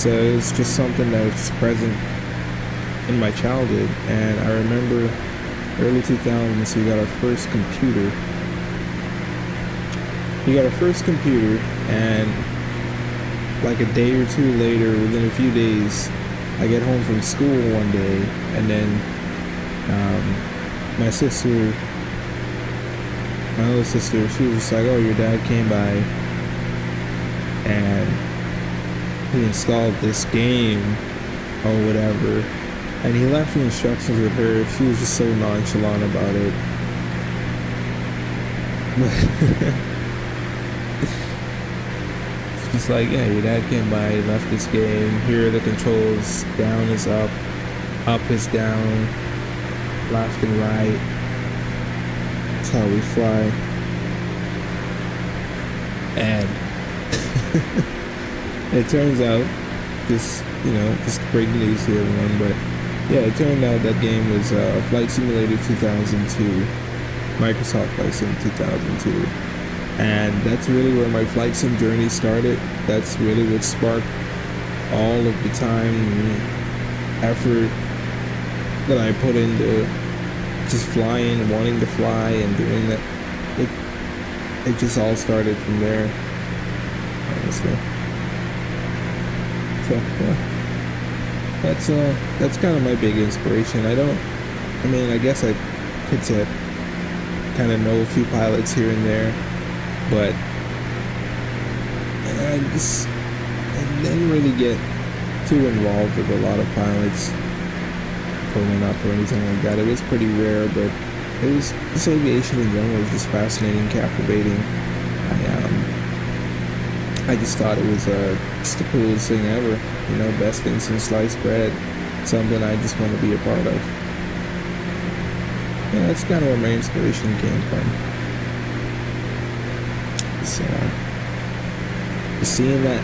Speaker 1: So it was just something that was just present in my childhood. And I remember early 2000s, we got our first computer. And like a day or two later, within a few days, I get home from school one day, and then my sister, my little sister, she was just like, oh, your dad came by and he installed this game or whatever, and he left the instructions with her. She was just so nonchalant about it. She's like, yeah, your dad came by, he left this game, here are the controls, down is up is down, left and right. That's how we fly. And it turns out, just to break the news to everyone, but yeah, it turned out that game was Flight Simulator 2002, Microsoft Flight Sim 2002. And that's really where my flight sim journey started. That's really what sparked all of the time and effort that I put into just flying, wanting to fly and doing that. It just all started from there, honestly. So yeah, that's kind of my big inspiration. I guess I could say kind of know a few pilots here and there, but I didn't really get too involved with a lot of pilots pulling up or anything like that. It was pretty rare, but this aviation in general was just fascinating, captivating. I just thought it was just the coolest thing ever. Best thing since sliced bread. Something I just want to be a part of. Yeah, that's kind of where my inspiration came from. So, seeing that.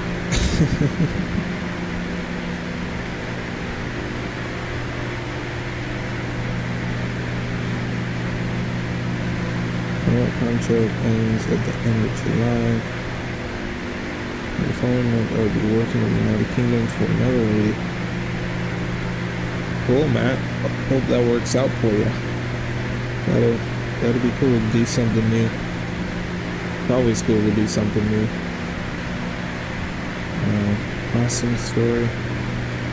Speaker 1: Contract ends at the end of July. The following month I will be working in the United Kingdom for another week. Cool, Matt. Hope that works out for you. That'll be cool to do something new. It's always cool to do something new. Awesome story.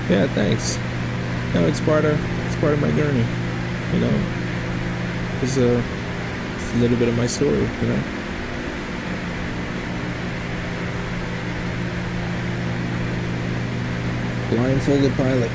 Speaker 1: Yeah, thanks. It's part of my journey. It's a little bit of my story. Blindfolded pilot.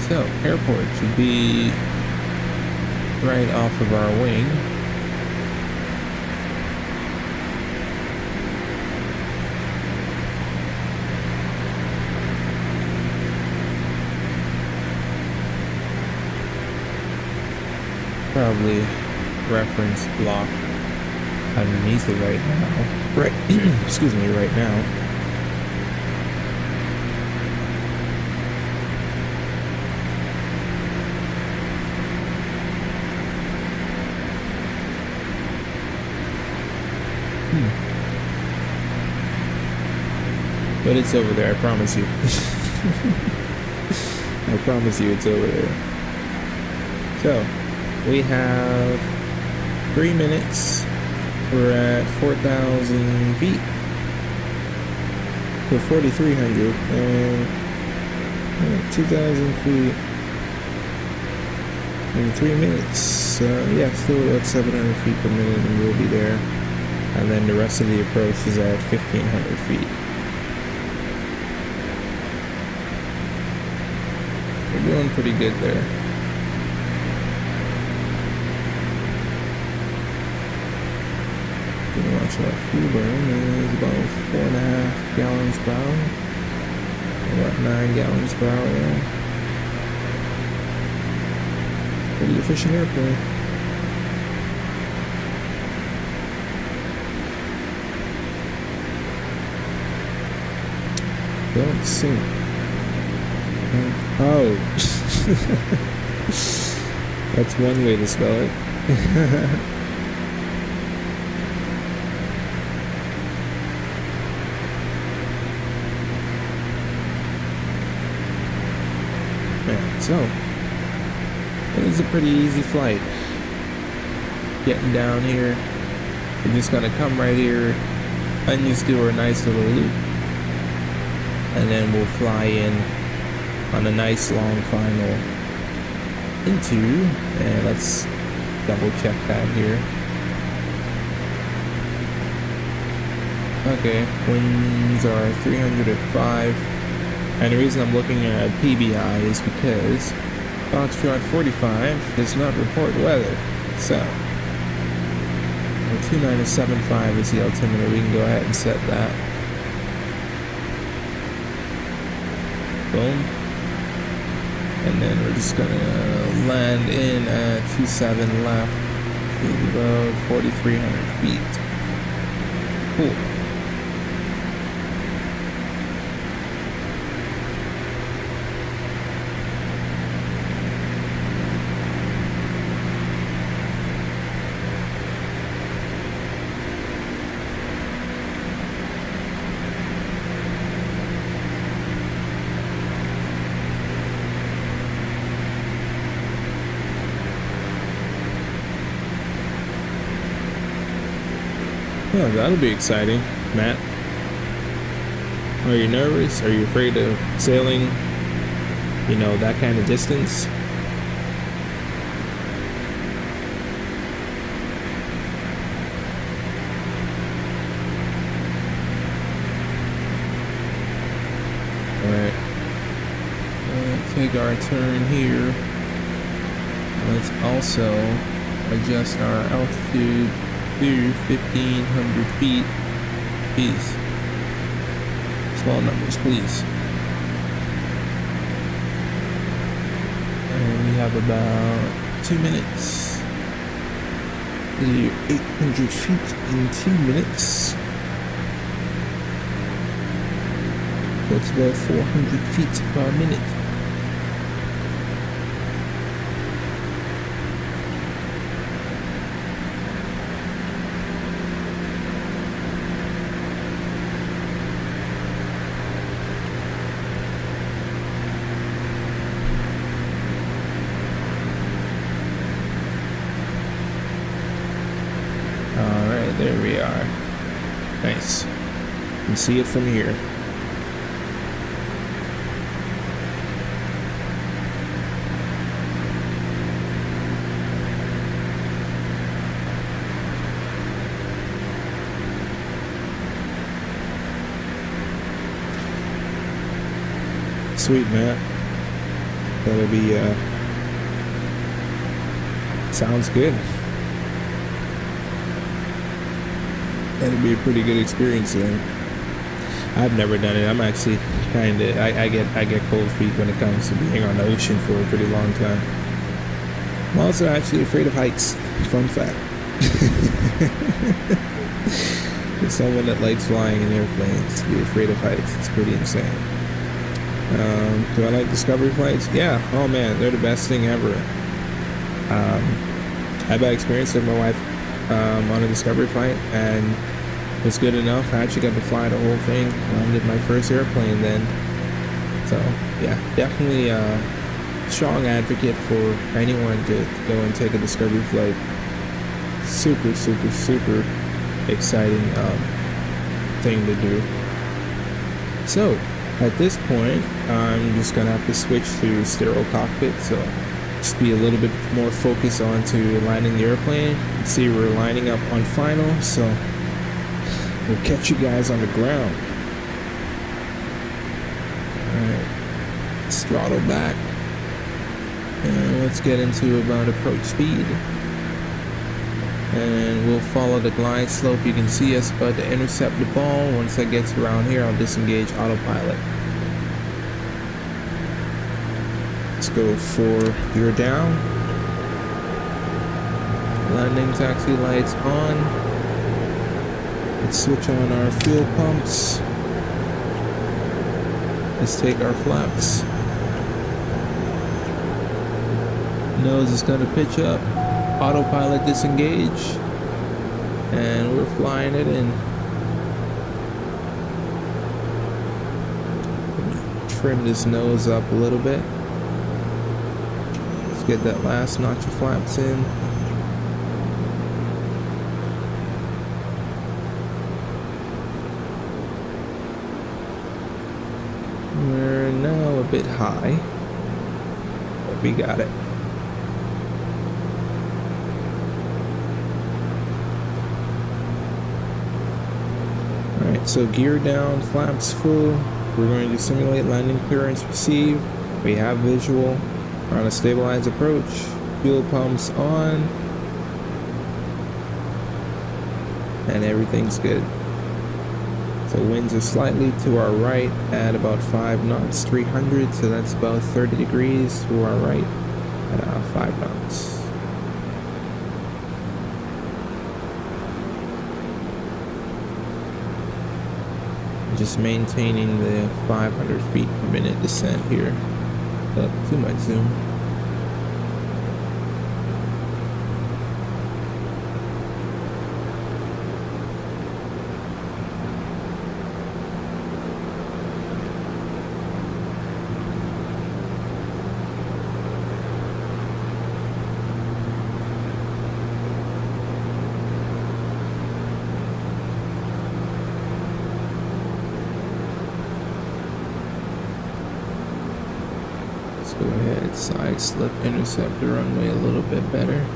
Speaker 1: So, airport should be right off of our wing. Probably reference block underneath it right now. Right, excuse me, right now. But it's over there, I promise you. I promise you it's over there. So, we have 3 minutes. We're at 4,000 feet. We're 4,300 and 2,000 feet in 3 minutes. Yeah, still about 700 feet per minute and we'll be there. And then the rest of the approach is at 1,500 feet. We're doing pretty good there. Watch our fuel burn is about 4.5 gallons per hour. About 9 gallons per hour there. Pretty efficient airplane. Don't sink. Oh. That's one way to spell it. Yeah, so it was a pretty easy flight. Getting down here, we're just gonna come right here and just do our nice little loop, and then we'll fly in on a nice long final into, and let's double check that here. Okay, winds are 305, and the reason I'm looking at PBI is because Foxtrot 45 does not report weather, so 2975 is the altimeter. We can go ahead and set that. Boom. And then we're just gonna land in at 27 left to about 4,300 feet. Cool. Oh, that'll be exciting, Matt. Are you nervous? Are you afraid of sailing, you know, that kind of distance? Alright. Take our turn here. Let's also adjust our altitude to 1,500 feet. Please. Small numbers, please. And we have about 2 minutes. Do 800 feet in 2 minutes. That's about 400 feet per minute. There we are. Nice. You can see it from here. Sweet, man. That'll be, sounds good. That'd be a pretty good experience then. I've never done it. I'm actually kinda, I get cold feet when it comes to being on the ocean for a pretty long time. I'm also actually afraid of heights. Fun fact. For someone that likes flying in airplanes, to be afraid of heights, it's pretty insane. Do I like discovery flights? Yeah. Oh man, they're the best thing ever. I've had experience with my wife on a discovery flight, and it's good enough. I actually got to fly the whole thing. Landed my first airplane then. So yeah, definitely a strong advocate for anyone to go and take a discovery flight. Super exciting thing to do. So at this point, I'm just gonna have to switch to stereo cockpit, so just be a little bit more focused on to landing the airplane. See, we're lining up on final, so we'll catch you guys on the ground. Alright, let's throttle back, and let's get into about approach speed, and we'll follow the glide slope. You can see us about to intercept the ball. Once that gets around here, I'll disengage autopilot. Let's go for gear down. Landing taxi lights on. Let's switch on our fuel pumps. Let's take our flaps. Nose is going to pitch up. Autopilot disengage. And we're flying it in. Trim this nose up a little bit. Let's get that last notch of flaps in. We're now a bit high, but we got it. Alright, so gear down, flaps full. We're going to simulate landing clearance received. We have visual. We're on a stabilized approach. Fuel pumps on. And everything's good. So winds are slightly to our right at about 5 knots, 300. So that's about 30 degrees to our right at 5 knots. Just maintaining the 500 feet per minute descent here. Too much zoom. Go ahead, side slip, intercept the runway a little bit better.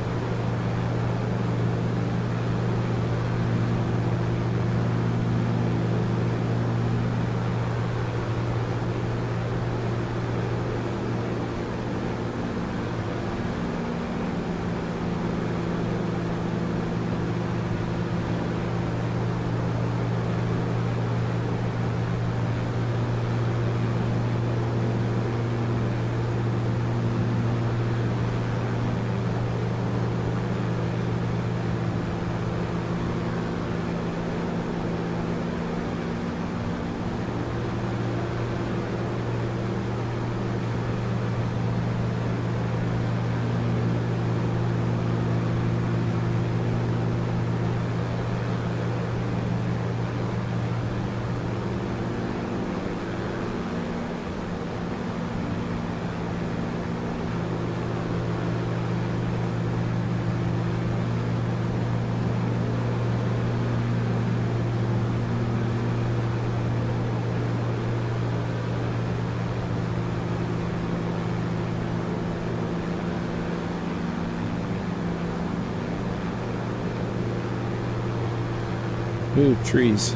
Speaker 1: Ooh, trees.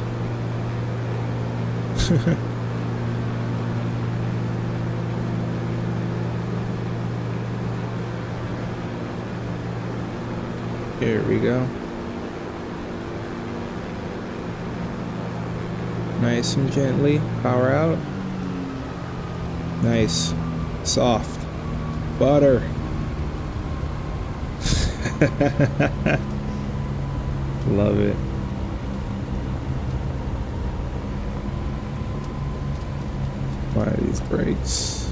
Speaker 1: Here we go. Nice and gently. Power out. Nice. Soft. Butter. Love it. Apply these brakes.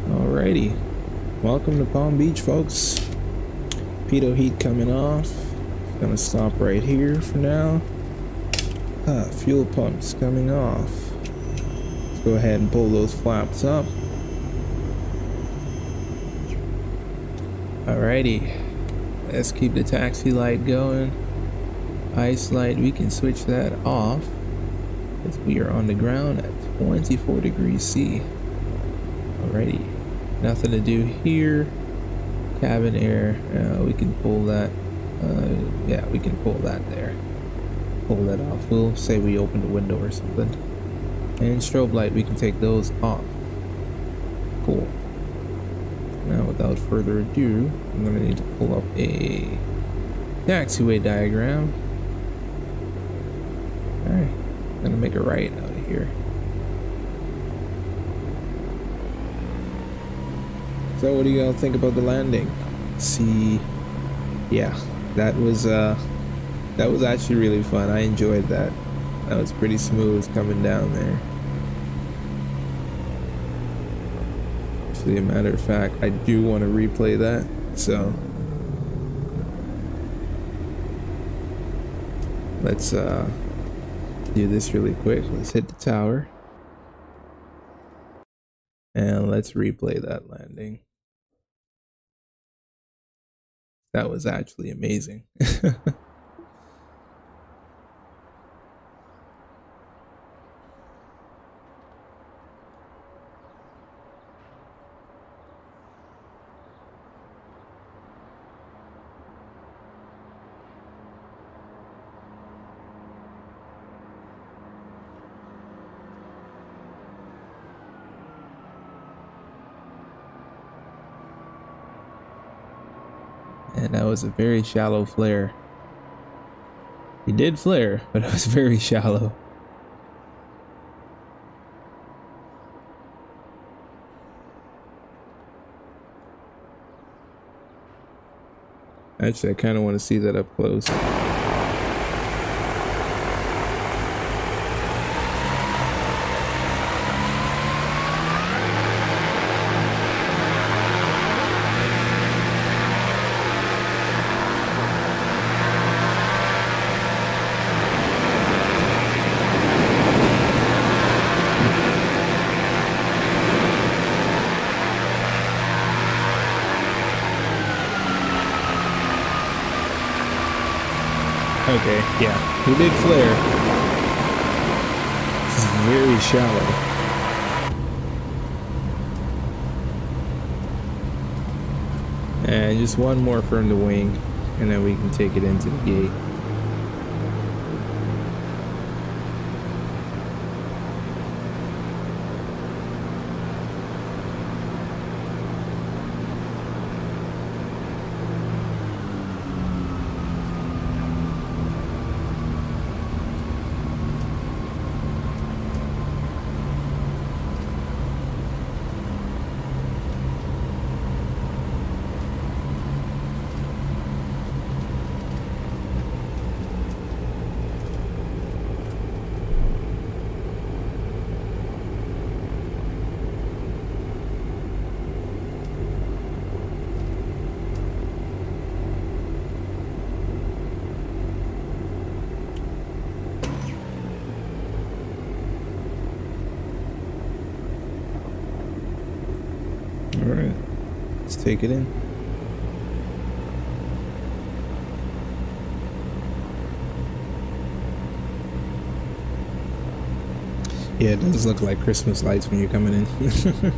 Speaker 1: Alrighty. Welcome to Palm Beach, folks. Pitot heat coming off. Gonna stop right here for now. Fuel pumps coming off. Let's go ahead and pull those flaps up. Alrighty. Let's keep the taxi light going. Ice light, we can switch that off as we are on the ground at 24 degrees C. Alrighty. Nothing to do here. Cabin air, we can pull that. Yeah, we can pull that there. Pull that off. We'll say we open the window or something. And strobe light, we can take those off. Cool. Now, without further ado, I'm going to need to pull up a taxiway diagram. Alright, I'm going to make a right out of here. So what do you all think about the landing? See, yeah, that was actually really fun. I enjoyed that. That was pretty smooth coming down there. Actually, a matter of fact, I do want to replay that. So let's do this really quick. Let's hit the tower. And let's replay that landing. That was actually amazing. And that was a very shallow flare. He did flare, but it was very shallow. Actually, I kind of want to see that up close. Okay, yeah, he did flare. This is very shallow. And just one more from the wing, and then we can take it into the gate. Alright, let's take it in. Yeah, it does look like Christmas lights when you're coming in.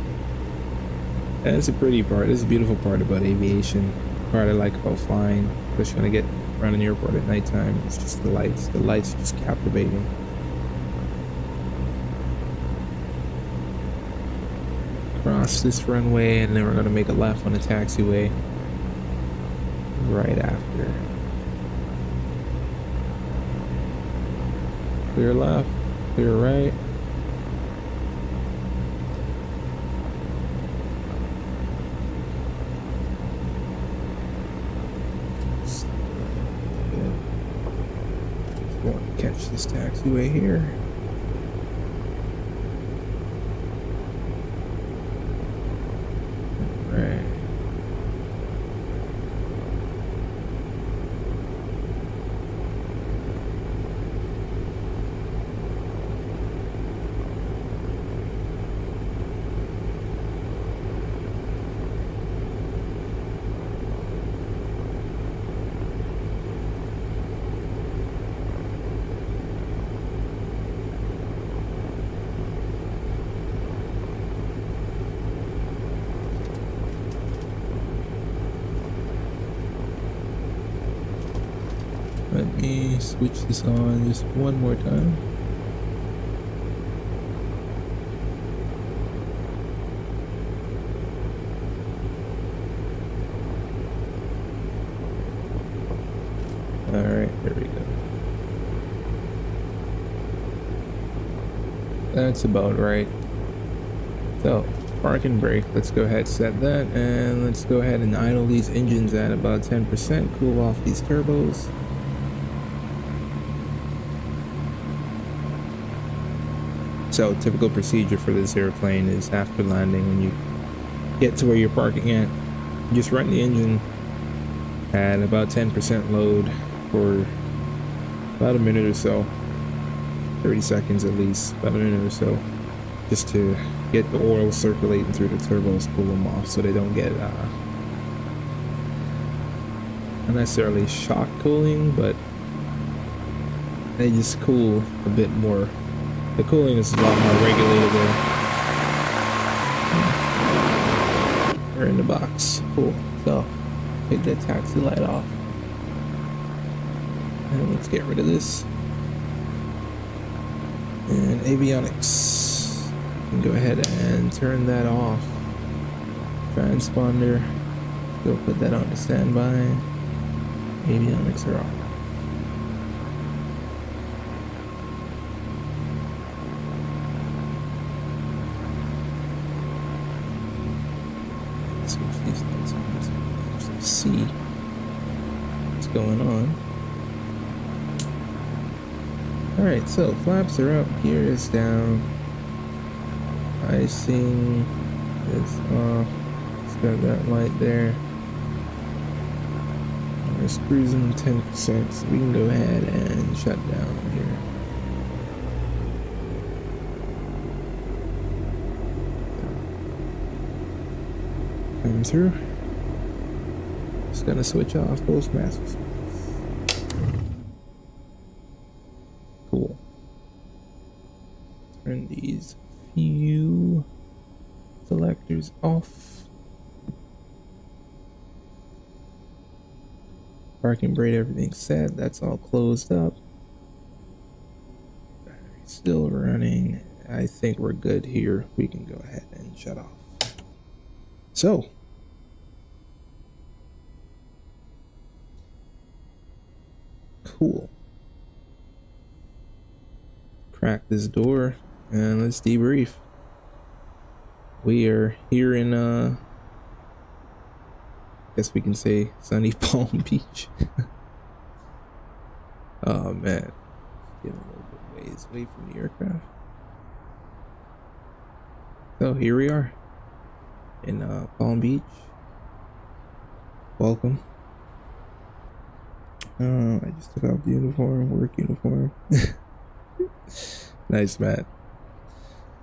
Speaker 1: That's a pretty part. It's a beautiful part about aviation. Part I like about flying, especially when I get around an airport at nighttime. It's just the lights. The lights are just captivating. Cross this runway, and then we're going to make a left on the taxiway right after. Clear left, clear right. Just want to catch this taxiway here. Let me switch this on just one more time. Alright, there we go. That's about right. So, parking brake. Let's go ahead, set that, and let's go ahead and idle these engines at about 10%, cool off these turbos. So typical procedure for this airplane is after landing, when you get to where you're parking at, just run the engine at about 10% load for about a minute or so, 30 seconds at least, about a minute or so, just to get the oil circulating through the turbos, cool them off so they don't get not necessarily shock cooling, but they just cool a bit more. The cooling is a lot more regulated there. We're in the box. Cool. So take that taxi light off. And let's get rid of this. And avionics. You can go ahead and turn that off. Transponder. Go put that on to standby. Avionics are off. Switch these lights on so we can actually see what's going on. Alright, so flaps are up, gear is down, icing is off, it's got that light there. We're cruising 10%, so we can go ahead and shut down here. Come through. Just gonna switch off Postmaster. Cool. Turn these few selectors off. Parking brake, everything's set. That's all closed up. Battery's still running. I think we're good here. We can go ahead and shut off. So, cool. Crack this door and let's debrief. We are here in I guess we can say sunny Palm Beach. Oh man, getting a little bit ways away from the aircraft. So here we are in Palm Beach. Welcome. I just took off the uniform, work uniform. Nice, Matt.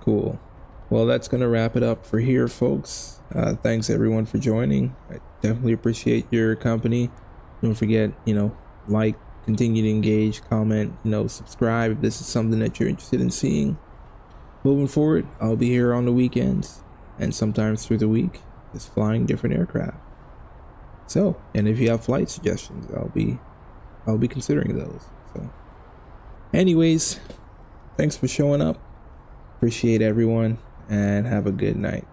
Speaker 1: Cool. Well, that's gonna wrap it up for here, folks. Thanks everyone for joining. I definitely appreciate your company. Don't forget, like, continue to engage, comment, subscribe if this is something that you're interested in seeing. Moving forward, I'll be here on the weekends and sometimes through the week, just flying different aircraft. So, and if you have flight suggestions, I'll be considering those. So, anyways, thanks for showing up. Appreciate everyone and have a good night.